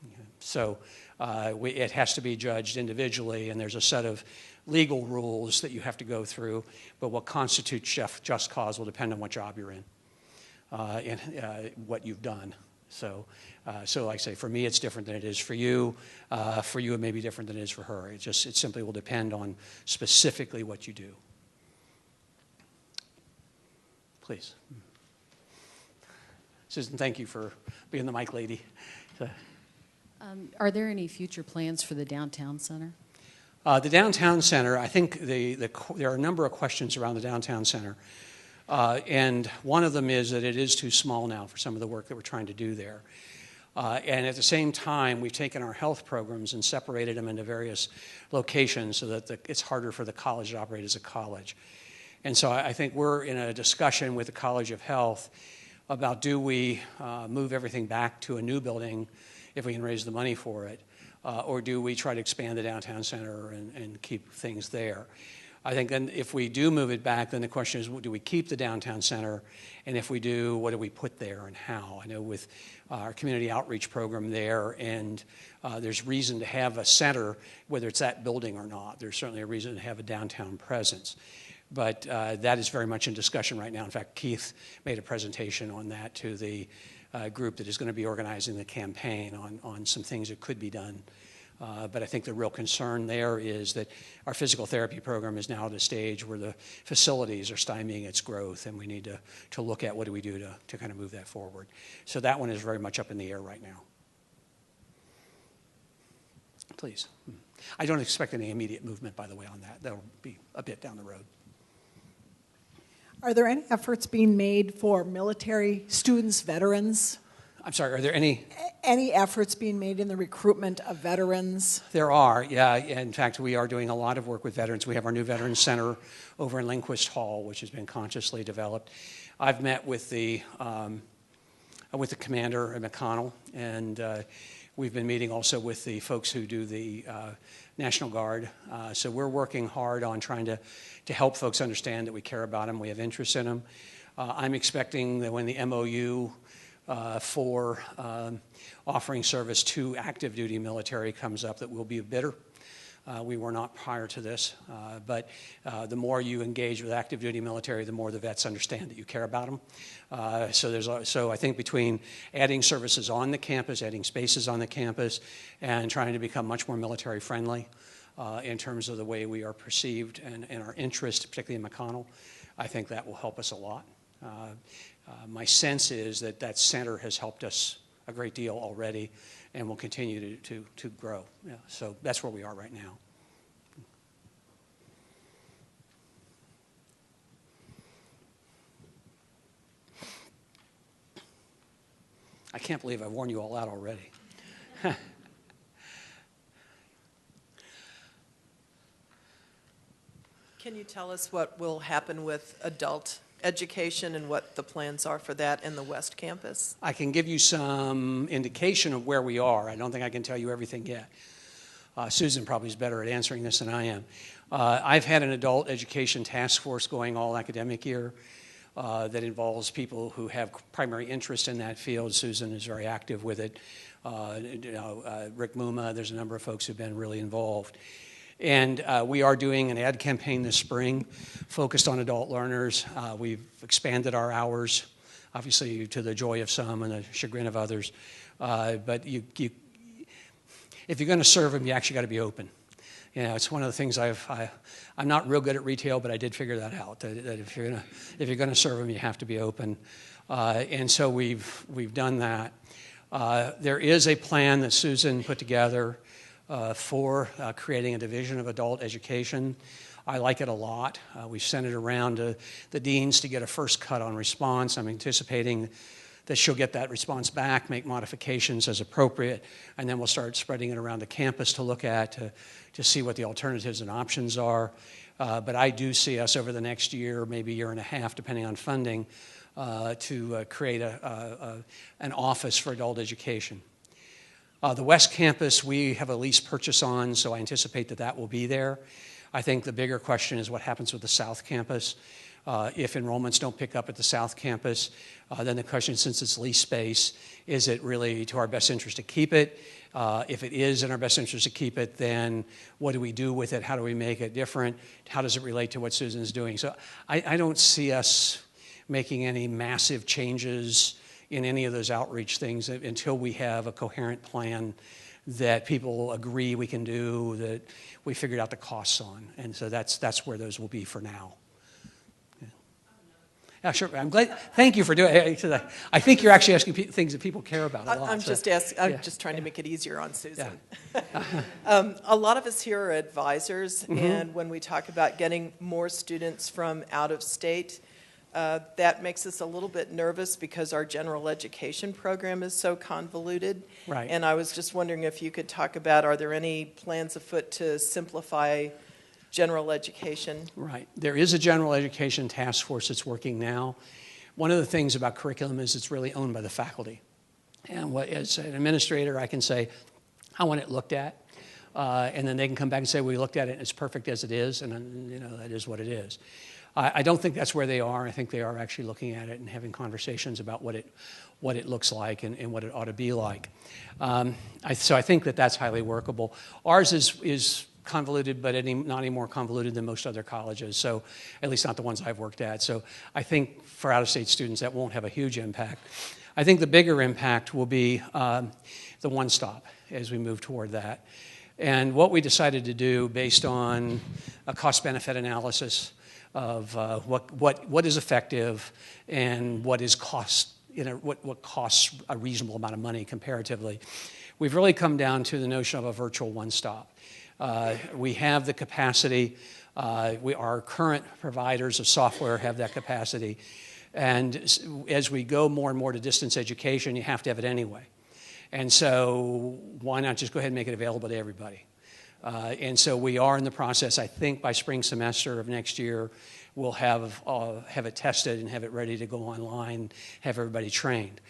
Okay. So it has to be judged individually, and there's a set of legal rules that you have to go through. But what constitutes just cause will depend on what job you're in and what you've done. So like I say, for me, it's different than it is for you. For you, it may be different than it is for her. It simply will depend on specifically what you do. Please. Susan, thank you for being the mic lady. Are there any future plans for the downtown center? The downtown center, I think there are a number of questions around the downtown center. And one of them is that it is too small now for some of the work that we're trying to do there. And at the same time, we've taken our health programs and separated them into various locations so that it's harder for the college to operate as a college. And so I think we're in a discussion with the College of Health about do we move everything back to a new building if we can raise the money for it, or do we try to expand the downtown center and keep things there. I think then if we do move it back, then the question is, do we keep the downtown center? And if we do, what do we put there and how? I know with our community outreach program there, and there's reason to have a center, whether it's that building or not. There's certainly a reason to have a downtown presence. But that is very much in discussion right now. In fact, Keith made a presentation on that to the group that is going to be organizing the campaign on some things that could be done. But I think the real concern there is that our physical therapy program is now at a stage where the facilities are stymieing its growth, and we need to look at what do we do to kind of move that forward. So that one is very much up in the air right now. Please. I don't expect any immediate movement, by the way, on that. That'll be a bit down the road. Are there any efforts being made for military students, veterans? I'm sorry, are there any? Any efforts being made in the recruitment of veterans? There are, yeah. In fact, we are doing a lot of work with veterans. We have our new Veterans Center over in Lindquist Hall, which has been consciously developed. I've met with the commander at McConnell, and we've been meeting also with the folks who do the National Guard. So we're working hard on trying to help folks understand that we care about them, we have interest in them. I'm expecting that when the MOU for offering service to active duty military comes up, that we'll be a bidder. We were not prior to this, but the more you engage with active duty military, the more the vets understand that you care about them. So I think between adding services on the campus, adding spaces on the campus, and trying to become much more military friendly in terms of the way we are perceived and our interest, particularly in McConnell, I think that will help us a lot. My sense is that center has helped us a great deal already and will continue to grow. Yeah, so that's where we are right now. I can't believe I've worn you all out already. Can you tell us what will happen with adult education and what the plans are for that in the West Campus? I can give you some indication of where we are. I don't think I can tell you everything yet. Susan probably is better at answering this than I am. I've had an adult education task force going all academic year that involves people who have primary interest in that field. Susan is very active with it. Rick Muma, there's a number of folks who've been really involved. And we are doing an ad campaign this spring focused on adult learners. We've expanded our hours, obviously to the joy of some and the chagrin of others. But if you're going to serve them, you actually got to be open. You know, it's one of the things I'm not real good at retail, but I did figure that out. That if you're going to serve them, you have to be open. And so we've done that. There is a plan that Susan put together for creating a division of adult education. I like it a lot. We've sent it around to the deans to get a first cut on response. I'm anticipating that she'll get that response back, make modifications as appropriate, and then we'll start spreading it around the campus to look at, to see what the alternatives and options are. But I do see us over the next year, maybe year and a half, depending on funding, to create an office for adult education. The West Campus, we have a lease purchase on, so I anticipate that will be there. I think the bigger question is what happens with the South Campus. If enrollments don't pick up at the South Campus, then the question, since it's lease space, is it really to our best interest to keep it? If it is in our best interest to keep it, then what do we do with it? How do we make it different? How does it relate to what Susan's doing? So I don't see us making any massive changes in any of those outreach things until we have a coherent plan that people agree we can do, that we figured out the costs on. And so that's where those will be for now. Yeah. Yeah, sure. I'm glad. Thank you for doing it. I think you're actually asking things that people care about a lot. I'm so- just trying to make it easier on Susan. Yeah. A lot of us here are advisors, Mm-hmm. and when we talk about getting more students from out of state, that makes us a little bit nervous because our general education program is so convoluted. Right. And I was just wondering if you could talk about, are there any plans afoot to simplify general education? Right. There is a general education task force that's working now. One of the things about curriculum is it's really owned by the faculty. And as an administrator, I can say, I want it looked at. And then they can come back and say, we looked at it and it's perfect as it is. And that is what it is. I don't think that's where they are. I think they are actually looking at it and having conversations about what it looks like and what it ought to be like. So I think that that's highly workable. Ours is convoluted, but not any more convoluted than most other colleges, so at least not the ones I've worked at. So I think for out-of-state students, that won't have a huge impact. I think the bigger impact will be the one-stop as we move toward that. And what we decided to do based on a cost-benefit analysis of what is effective and what is costs a reasonable amount of money comparatively, we've really come down to the notion of a virtual one-stop. We have the capacity. Our current providers of software have that capacity. And as we go more and more to distance education, you have to have it anyway. And so why not just go ahead and make it available to everybody? And so we are in the process. I think by spring semester of next year, we'll have it tested and have it ready to go online, have everybody trained.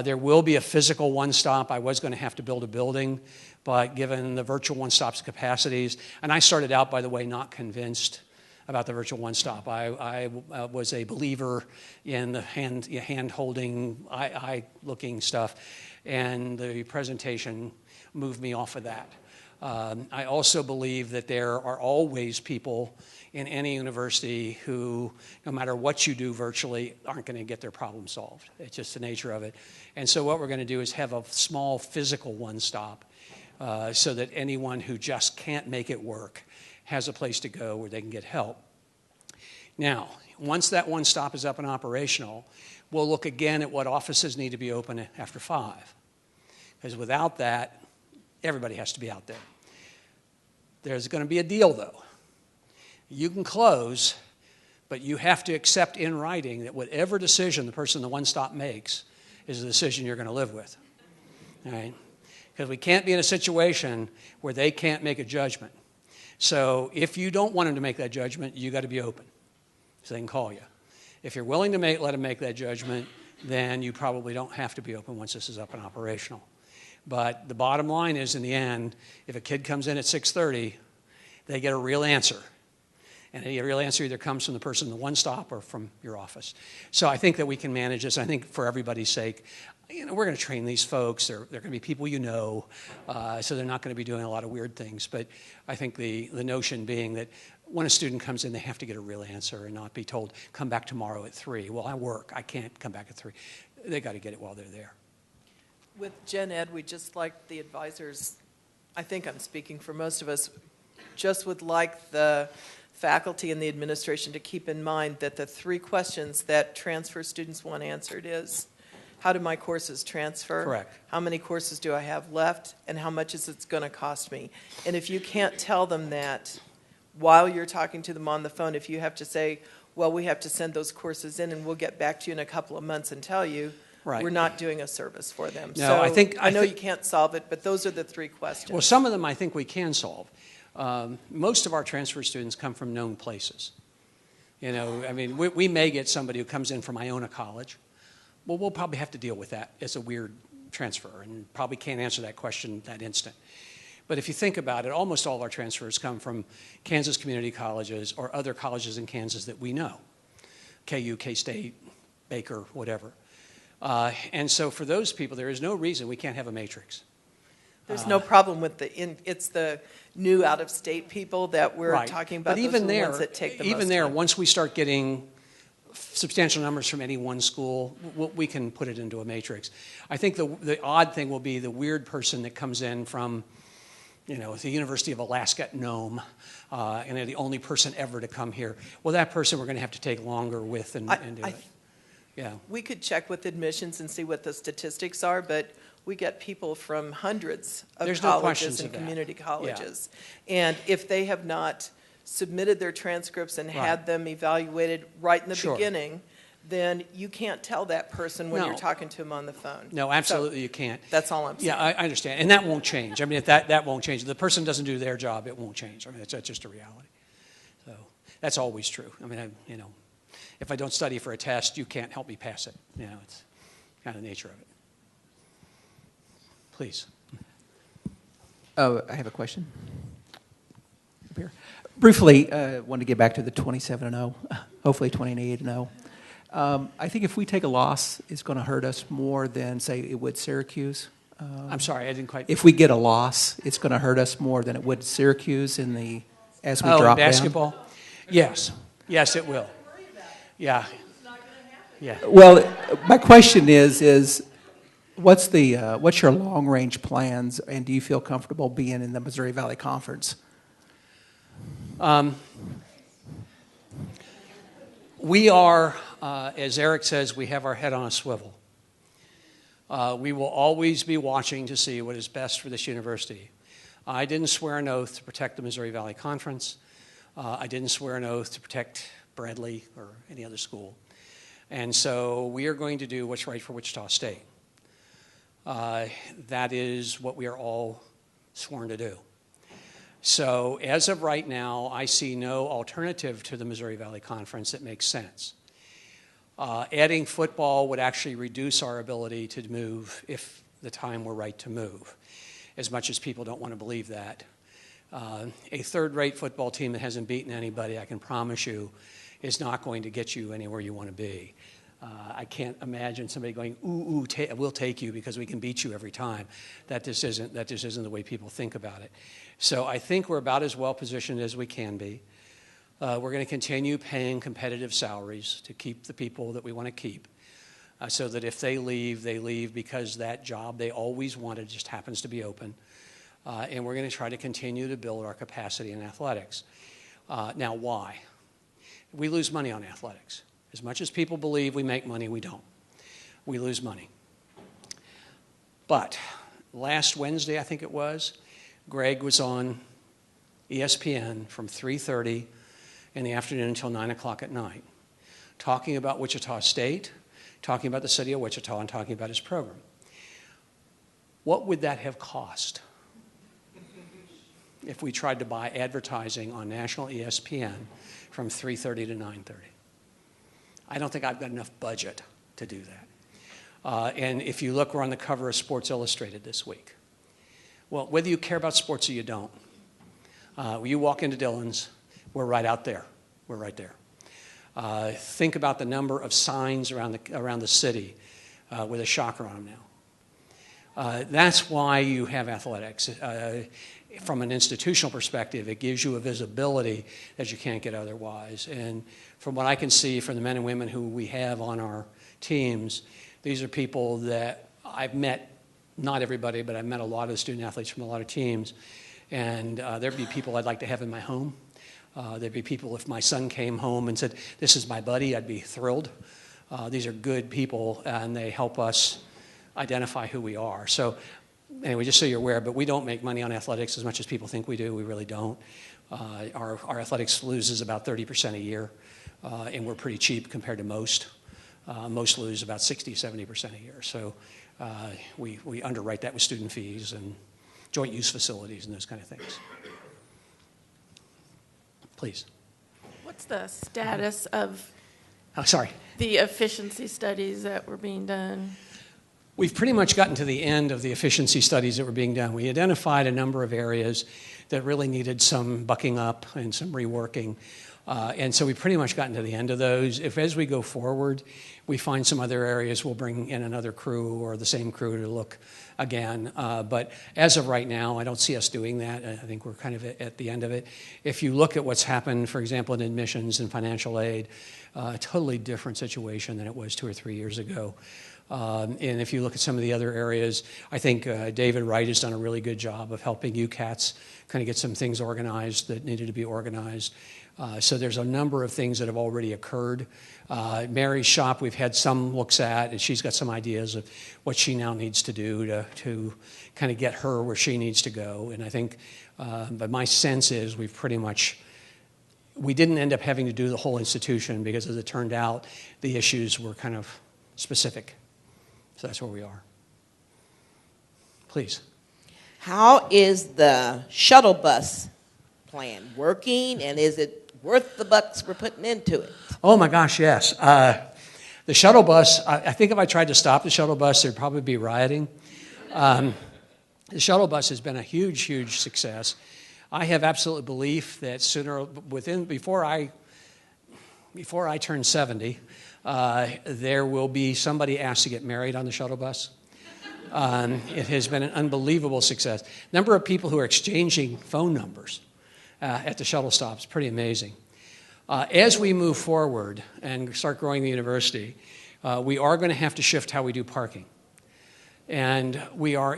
There will be a physical one-stop. I was going to have to build a building, but given the virtual one-stop's capacities, and I started out, by the way, not convinced about the virtual one-stop. I was a believer in the hand-holding, eye-looking stuff, and the presentation moved me off of that. I also believe that there are always people in any university who, no matter what you do virtually, aren't going to get their problem solved. It's just the nature of it. And so what we're going to do is have a small physical one-stop so that anyone who just can't make it work has a place to go where they can get help. Now, once that one-stop is up and operational, we'll look again at what offices need to be open after 5. Because without that, everybody has to be out there. There's going to be a deal, though. You can close, but you have to accept in writing that whatever decision the person in the one-stop makes is a decision you're going to live with. All right? Because we can't be in a situation where they can't make a judgment. So if you don't want them to make that judgment, you got to be open so they can call you. If you're willing to let them make that judgment, then you probably don't have to be open once this is up and operational. But the bottom line is, in the end, if a kid comes in at 6:30, they get a real answer. And a real answer either comes from the person in the one-stop or from your office. So I think that we can manage this. I think for everybody's sake, we're going to train these folks. They're going to be people so they're not going to be doing a lot of weird things. But I think the notion being that when a student comes in, they have to get a real answer and not be told, come back tomorrow at 3. Well, I work. I can't come back at 3. They got to get it while they're there. With Gen Ed, we just like the advisors, I think I'm speaking for most of us, just would like the faculty and the administration to keep in mind that the 3 questions that transfer students want answered is, how do my courses transfer? Correct. How many courses do I have left? And how much is it going to cost me? And if you can't tell them that while you're talking to them on the phone, if you have to say, well, we have to send those courses in and we'll get back to you in a couple of months and tell you, Right. we're not doing a service for them. No, so I know think you can't solve it, but those are the 3 questions. Well, some of them I think we can solve. Most of our transfer students come from known places. We may get somebody who comes in from Iona College. Well, we'll probably have to deal with that as a weird transfer and probably can't answer that question that instant. But if you think about it, almost all of our transfers come from Kansas community colleges or other colleges in Kansas that we know. KU, K-State, Baker, whatever. And so for those people, there is no reason we can't have a matrix. There's no problem with it's the new out-of-state people that we're Right. talking about. But even those are the there, ones that take the even most there, time. once we start getting substantial numbers from any one school, we can put it into a matrix. I think the odd thing will be the weird person that comes in from the University of Alaska at Nome, and they're the only person ever to come here. Well, that person we're going to have to take longer with and do it. Yeah. We could check with admissions and see what the statistics are, but we get people from hundreds of There's no colleges questions and of that. community colleges. And if they have not submitted their transcripts and had them evaluated right in the Sure. beginning, then you can't tell that person when No. you're talking to them on the phone. No, absolutely you can't. That's all I'm saying. Yeah, I understand. And that won't change. I mean, if that won't change. If the person doesn't do their job, it won't change. I mean, that's just a reality. So that's always true. I mean, if I don't study for a test, you can't help me pass it. It's kind of the nature of it. Please. Oh, I have a question. Up here. Briefly, wanted to get back to the 27-0, hopefully 28-0. I think if we take a loss, it's going to hurt us more than, say, it would Syracuse. I'm sorry, I didn't quite. If we get a loss, it's going to hurt us more than it would Syracuse as we in drop basketball? down. Yes. Yes, it will. Yeah. Yeah. Well, my question is what's your long range plans, and do you feel comfortable being in the Missouri Valley Conference? We are, as Eric says, we have our head on a swivel. We will always be watching to see what is best for this university. I didn't swear an oath to protect the Missouri Valley Conference. I didn't swear an oath to protect Bradley or any other school. And so we are going to do what's right for Wichita State. That is what we are all sworn to do. So as of right now, I see no alternative to the Missouri Valley Conference that makes sense. Adding football would actually reduce our ability to move if the time were right to move, as much as people don't want to believe that. A third-rate football team that hasn't beaten anybody, I can promise you, is not going to get you anywhere you want to be. I can't imagine somebody going, we'll take you because we can beat you every time. That just isn't the way people think about it. So I think we're about as well positioned as we can be. We're going to continue paying competitive salaries to keep the people that we want to keep, so that if they leave because that job they always wanted just happens to be open. And we're going to try to continue to build our capacity in athletics. Now, why? We lose money on athletics. As much as people believe we make money, we don't. We lose money. But last Wednesday, I think it was, Greg was on ESPN from 3:30 in the afternoon until 9 o'clock at night, talking about Wichita State, talking about the city of Wichita, and talking about his program. What would that have cost if we tried to buy advertising on national ESPN from 3:30 to 9:30? I don't think I've got enough budget to do that. And if you look, we're on the cover of Sports Illustrated this week. Well, whether you care about sports or you don't, when you walk into Dillon's, we're right out there. We're right there. Think about the number of signs around the city with a shocker on them now. That's why you have athletics. From an institutional perspective, it gives you a visibility that you can't get otherwise. And from what I can see from the men and women who we have on our teams, these are people that I've met, not everybody, but I've met a lot of student athletes from a lot of teams. And there'd be people I'd like to have in my home. There'd be people, if my son came home and said, this is my buddy, I'd be thrilled. These are good people, and they help us identify who we are. So anyway, just so you're aware, but we don't make money on athletics as much as people think we do. We really don't. Our athletics loses about 30% a year, and we're pretty cheap compared to most. Most lose about 60, 70% a year. So we underwrite that with student fees and joint use facilities and those kind of things. Please. What's the status of Sorry. the efficiency studies that were being done? We've pretty much gotten to the end of the efficiency studies that were being done. We identified a number of areas that really needed some bucking up and some reworking. And so we've pretty much gotten to the end of those. If as we go forward, we find some other areas, we'll bring in another crew or the same crew to look again. But as of right now, I don't see us doing that. I think we're kind of at the end of it. If you look at what's happened, for example, in admissions and financial aid, a totally different situation than it was 2 or 3 years ago. And if you look at some of the other areas, I think David Wright has done a really good job of helping UCATS kind of get some things organized that needed to be organized. So there's a number of things that have already occurred. Mary's shop, we've had some looks at, and she's got some ideas of what she now needs to do to kind of get her where she needs to go. And I think, but my sense is we didn't end up having to do the whole institution because, as it turned out, the issues were kind of specific. So that's where we are. Please. How is the shuttle bus plan working, and is it worth the bucks we're putting into it? Oh my gosh, yes. The shuttle bus, I think if I tried to stop the shuttle bus, there'd probably be rioting. The shuttle bus has been a huge, huge success. I have absolute belief that before I turn 70, there will be somebody asked to get married on the shuttle bus. It has been an unbelievable success. Number of people who are exchanging phone numbers at the shuttle stops, pretty amazing. As we move forward and start growing the university, we are going to have to shift how we do parking. And we are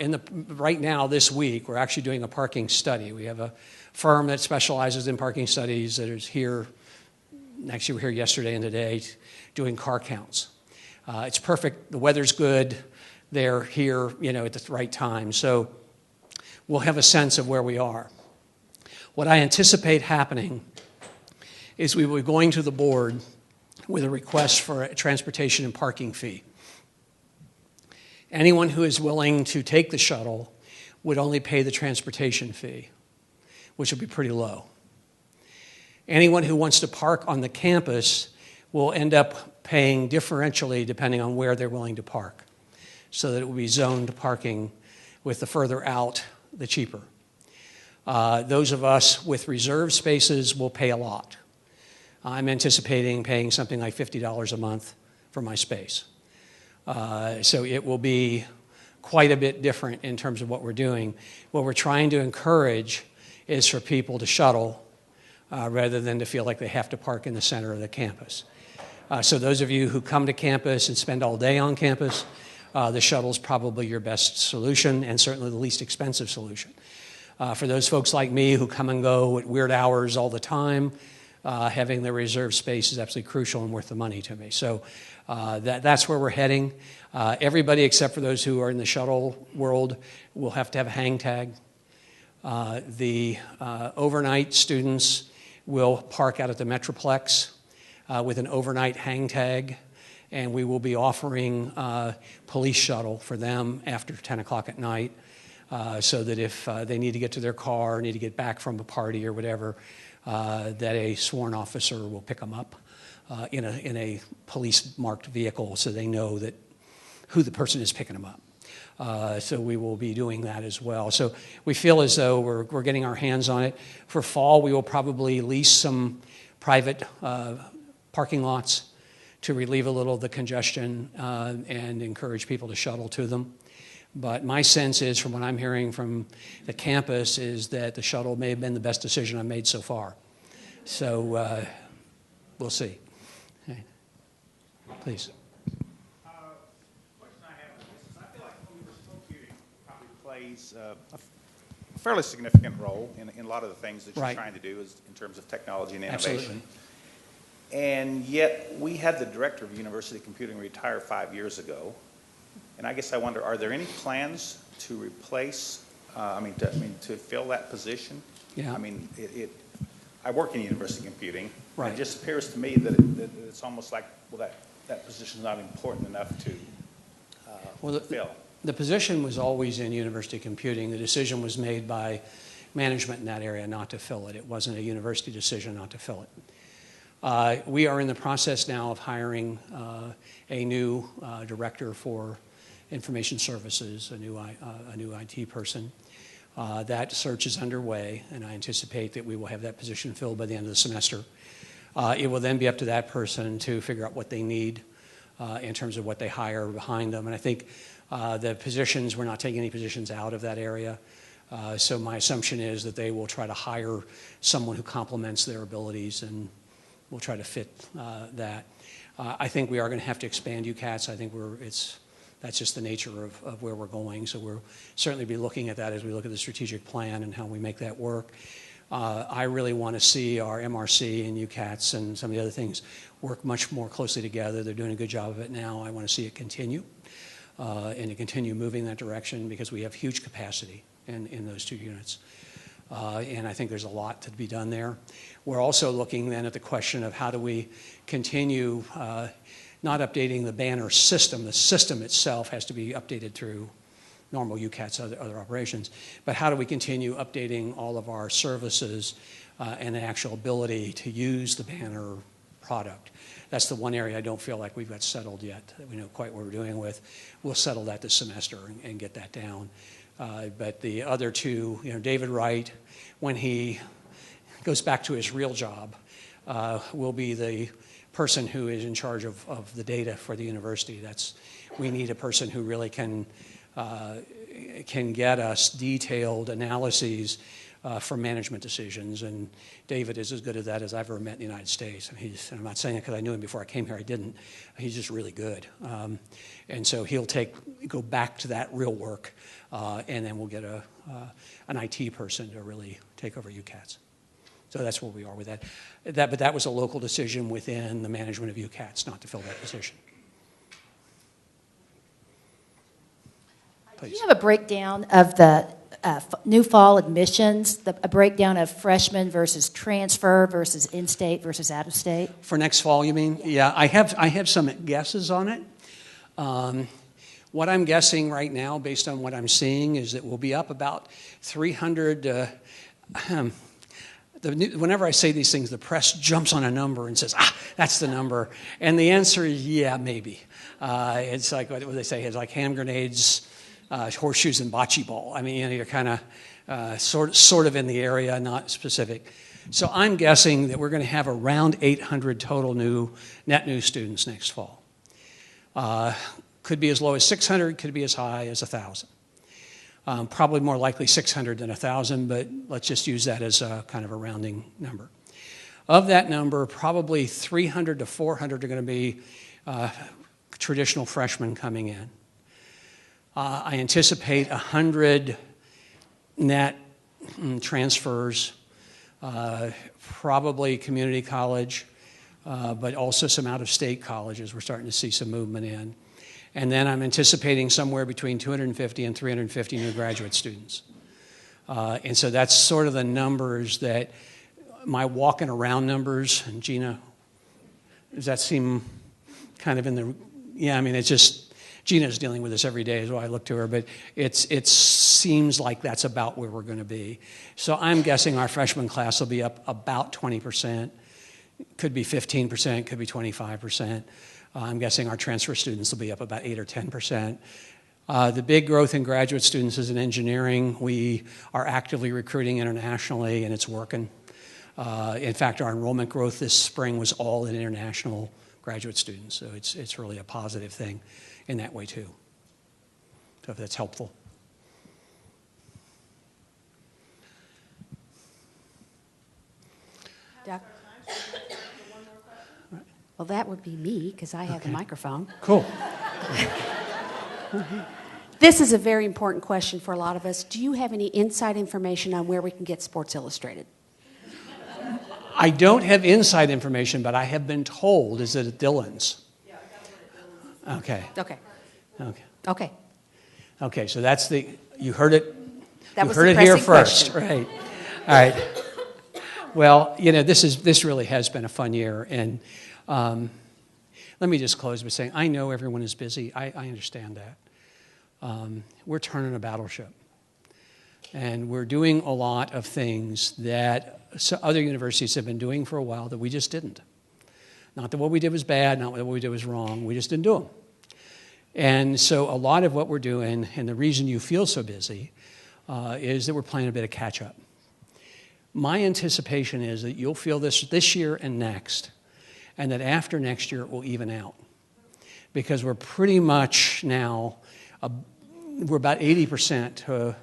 right now, this week, we're actually doing a parking study. We have a firm that specializes in parking studies that is here. Actually, we were here yesterday and today doing car counts. It's perfect. The weather's good. They're here, at the right time. So we'll have a sense of where we are. What I anticipate happening is we will be going to the board with a request for a transportation and parking fee. Anyone who is willing to take the shuttle would only pay the transportation fee, which would be pretty low. Anyone who wants to park on the campus will end up paying differentially depending on where they're willing to park, so that it will be zoned parking with the further out, the cheaper. Those of us with reserved spaces will pay a lot. I'm anticipating paying something like $50 a month for my space. So it will be quite a bit different in terms of what we're doing. What we're trying to encourage is for people to shuttle rather than to feel like they have to park in the center of the campus. So those of you who come to campus and spend all day on campus, the shuttle is probably your best solution and certainly the least expensive solution. For those folks like me who come and go at weird hours all the time, having the reserved space is absolutely crucial and worth the money to me. So that's where we're heading. Everybody except for those who are in the shuttle world will have to have a hang tag. The overnight students will park out at the Metroplex with an overnight hang tag, and we will be offering police shuttle for them after 10 o'clock at night, so that if they need to get to their car, need to get back from a party or whatever, that a sworn officer will pick them up in a police-marked vehicle so they know that who the person is picking them up. So we will be doing that as well. So we feel as though we're getting our hands on it. For fall, we will probably lease some private parking lots to relieve a little of the congestion and encourage people to shuttle to them. But my sense is, from what I'm hearing from the campus, is that the shuttle may have been the best decision I've made so far. So we'll see. Okay. Please. Question I have on this is, I feel like universal computing probably plays a fairly significant role in a lot of the things that you're trying to do in terms of technology and innovation. Absolutely. And yet, we had the director of university computing retire 5 years ago. And I guess I wonder, are there any plans to replace, to fill that position? Yeah. I mean, I work in university computing. Right. It just appears to me that it's almost like, well, that position is not important enough to fill. The position was always in university computing. The decision was made by management in that area not to fill it. It wasn't a university decision not to fill it. We are in the process now of hiring a new director for information services, a new IT person. That search is underway, and I anticipate that we will have that position filled by the end of the semester. It will then be up to that person to figure out what they need in terms of what they hire behind them. And I think the positions, we're not taking any positions out of that area. So my assumption is that they will try to hire someone who complements their abilities, and we'll try to fit that. I think we are going to have to expand UCATS. I think it's That's just the nature of where we're going. So we'll certainly be looking at that as we look at the strategic plan and how we make that work. I really want to see our MRC and UCATS and some of the other things work much more closely together. They're doing a good job of it now. I want to see it continue and to continue moving in that direction because we have huge capacity in those two units. And I think there's a lot to be done there. We're also looking then at the question of how do we continue not updating the banner system. The system itself has to be updated through normal UCATS, other operations. But how do we continue updating all of our services and the actual ability to use the banner product? That's the one area I don't feel like we've got settled yet, that we know quite what we're doing with. We'll settle that this semester and get that down. But the other two, David Wright, when he goes back to his real job, will be the person who is in charge of the data for the university. We need a person who really can get us detailed analyses for management decisions, and David is as good at that as I've ever met in the United States. And I'm not saying it because I knew him before I came here. I didn't. He's just really good. And so he'll go back to that real work, and then we'll get an IT person to really take over UCATS. So that's where we are with that. But that was a local decision within the management of UCATS not to fill that position. Do you have a breakdown of the new fall admissions, a breakdown of freshmen versus transfer versus in-state versus out-of-state? For next fall, you mean? Yeah, I have some guesses on it. What I'm guessing right now, based on what I'm seeing, is that we'll be up about 300. Whenever I say these things, the press jumps on a number and says, that's the number. And the answer is, yeah, maybe. It's like what they say, it's like hand grenades, horseshoes, and bocce ball. I mean, you're kind of sort of in the area, not specific. So I'm guessing that we're going to have around 800 total net new students next fall. Could be as low as 600, could be as high as 1,000. Probably more likely 600 than 1,000, but let's just use that as a kind of a rounding number. Of that number, probably 300 to 400 are going to be traditional freshmen coming in. I anticipate 100 net transfers, probably community college, but also some out-of-state colleges we're starting to see some movement in. And then I'm anticipating somewhere between 250 and 350 new graduate students. And so that's sort of the numbers that my walking around numbers, and Gina, does that seem kind of in the, yeah, I mean, it's just, Gina's dealing with this every day as well. I look to her, but it seems like that's about where we're going to be. So I'm guessing our freshman class will be up about 20%. Could be 15%, could be 25%. I'm guessing our transfer students will be up about 8 or 10%. The big growth in graduate students is in engineering. We are actively recruiting internationally, and it's working. In fact, our enrollment growth this spring was all in international graduate students, so it's really a positive thing in that way too. So if that's helpful. Well, that would be me, because I have the microphone. Cool. This is a very important question for a lot of us. Do you have any inside information on where we can get Sports Illustrated? I don't have inside information, but I have been told, is it at Dillon's? Yeah, I got one at Dillon's. Okay. Okay. Okay. Okay. Okay, so that's you heard it. That you was heard the it here pressing first, question. right? All right. Well, this really has been a fun year, and let me just close by saying I know everyone is busy. I understand that. We're turning a battleship, and we're doing a lot of things that other universities have been doing for a while that we just didn't. Not that what we did was bad, not that what we did was wrong. We just didn't do them. And so a lot of what we're doing, and the reason you feel so busy, is that we're playing a bit of catch-up. My anticipation is that you'll feel this year and next, and that after next year it will even out. Because we're pretty much now, we're about 80%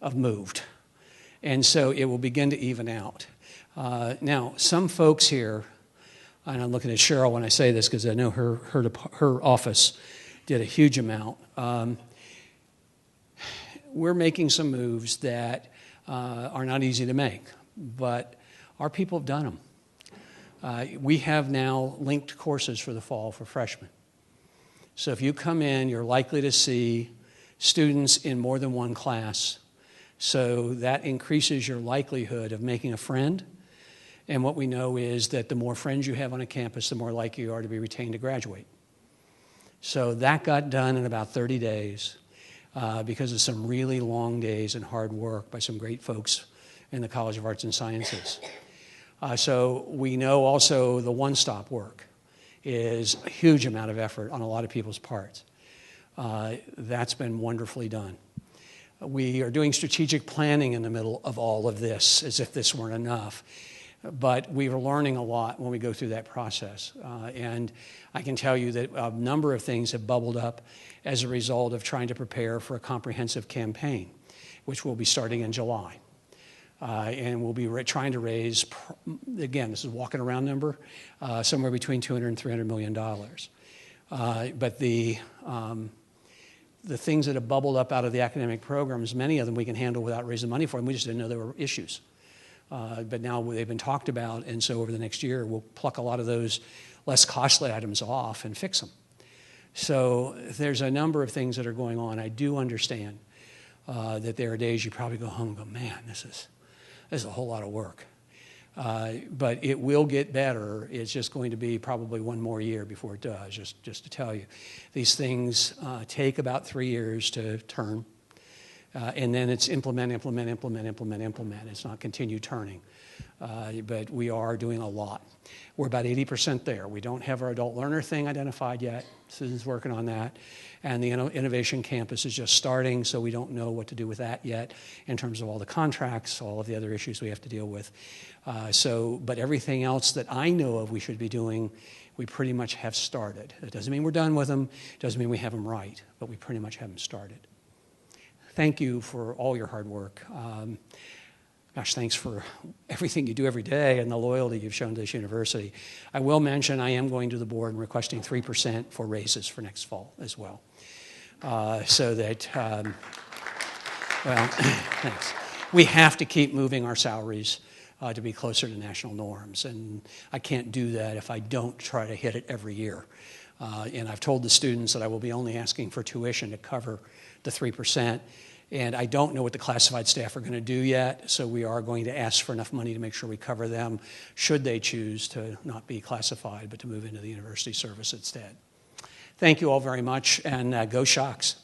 of moved. And so it will begin to even out. Now, some folks here, and I'm looking at Cheryl when I say this because I know her office, did a huge amount. We're making some moves that are not easy to make, but our people have done them. We have now linked courses for the fall for freshmen. So if you come in, you're likely to see students in more than one class. So that increases your likelihood of making a friend. And what we know is that the more friends you have on a campus, the more likely you are to be retained to graduate. So that got done in about 30 days because of some really long days and hard work by some great folks in the College of Arts and Sciences. So we know also the one-stop work is a huge amount of effort on a lot of people's parts. That's been wonderfully done. We are doing strategic planning in the middle of all of this, as if this weren't enough. But we are learning a lot when we go through that process. And I can tell you that a number of things have bubbled up as a result of trying to prepare for a comprehensive campaign, which will be starting in July. And we'll be trying to raise, again, this is a walking around number, somewhere between $200 and $300 million. But the things that have bubbled up out of the academic programs, many of them we can handle without raising money for them. We just didn't know there were issues. But now they've been talked about, and so over the next year, we'll pluck a lot of those less costly items off and fix them. So there's a number of things that are going on. I do understand that there are days you probably go home and go, man, this is a whole lot of work. But it will get better. It's just going to be probably one more year before it does, just to tell you. These things take about 3 years to turn. And then it's implement. It's not continue turning. But we are doing a lot. We're about 80% there. We don't have our adult learner thing identified yet. Susan's working on that. And the Innovation Campus is just starting, so we don't know what to do with that yet in terms of all the contracts, all of the other issues we have to deal with. But everything else that I know of we should be doing, we pretty much have started. It doesn't mean we're done with them. It doesn't mean we have them right, but we pretty much have them started. Thank you for all your hard work. Thanks for everything you do every day and the loyalty you've shown to this university. I will mention I am going to the board and requesting 3% for raises for next fall as well. So that, thanks. We have to keep moving our salaries to be closer to national norms. And I can't do that if I don't try to hit it every year. And I've told the students that I will be only asking for tuition to cover the 3%. And I don't know what the classified staff are going to do yet, so we are going to ask for enough money to make sure we cover them should they choose to not be classified but to move into the university service instead. Thank you all very much, and go Shocks.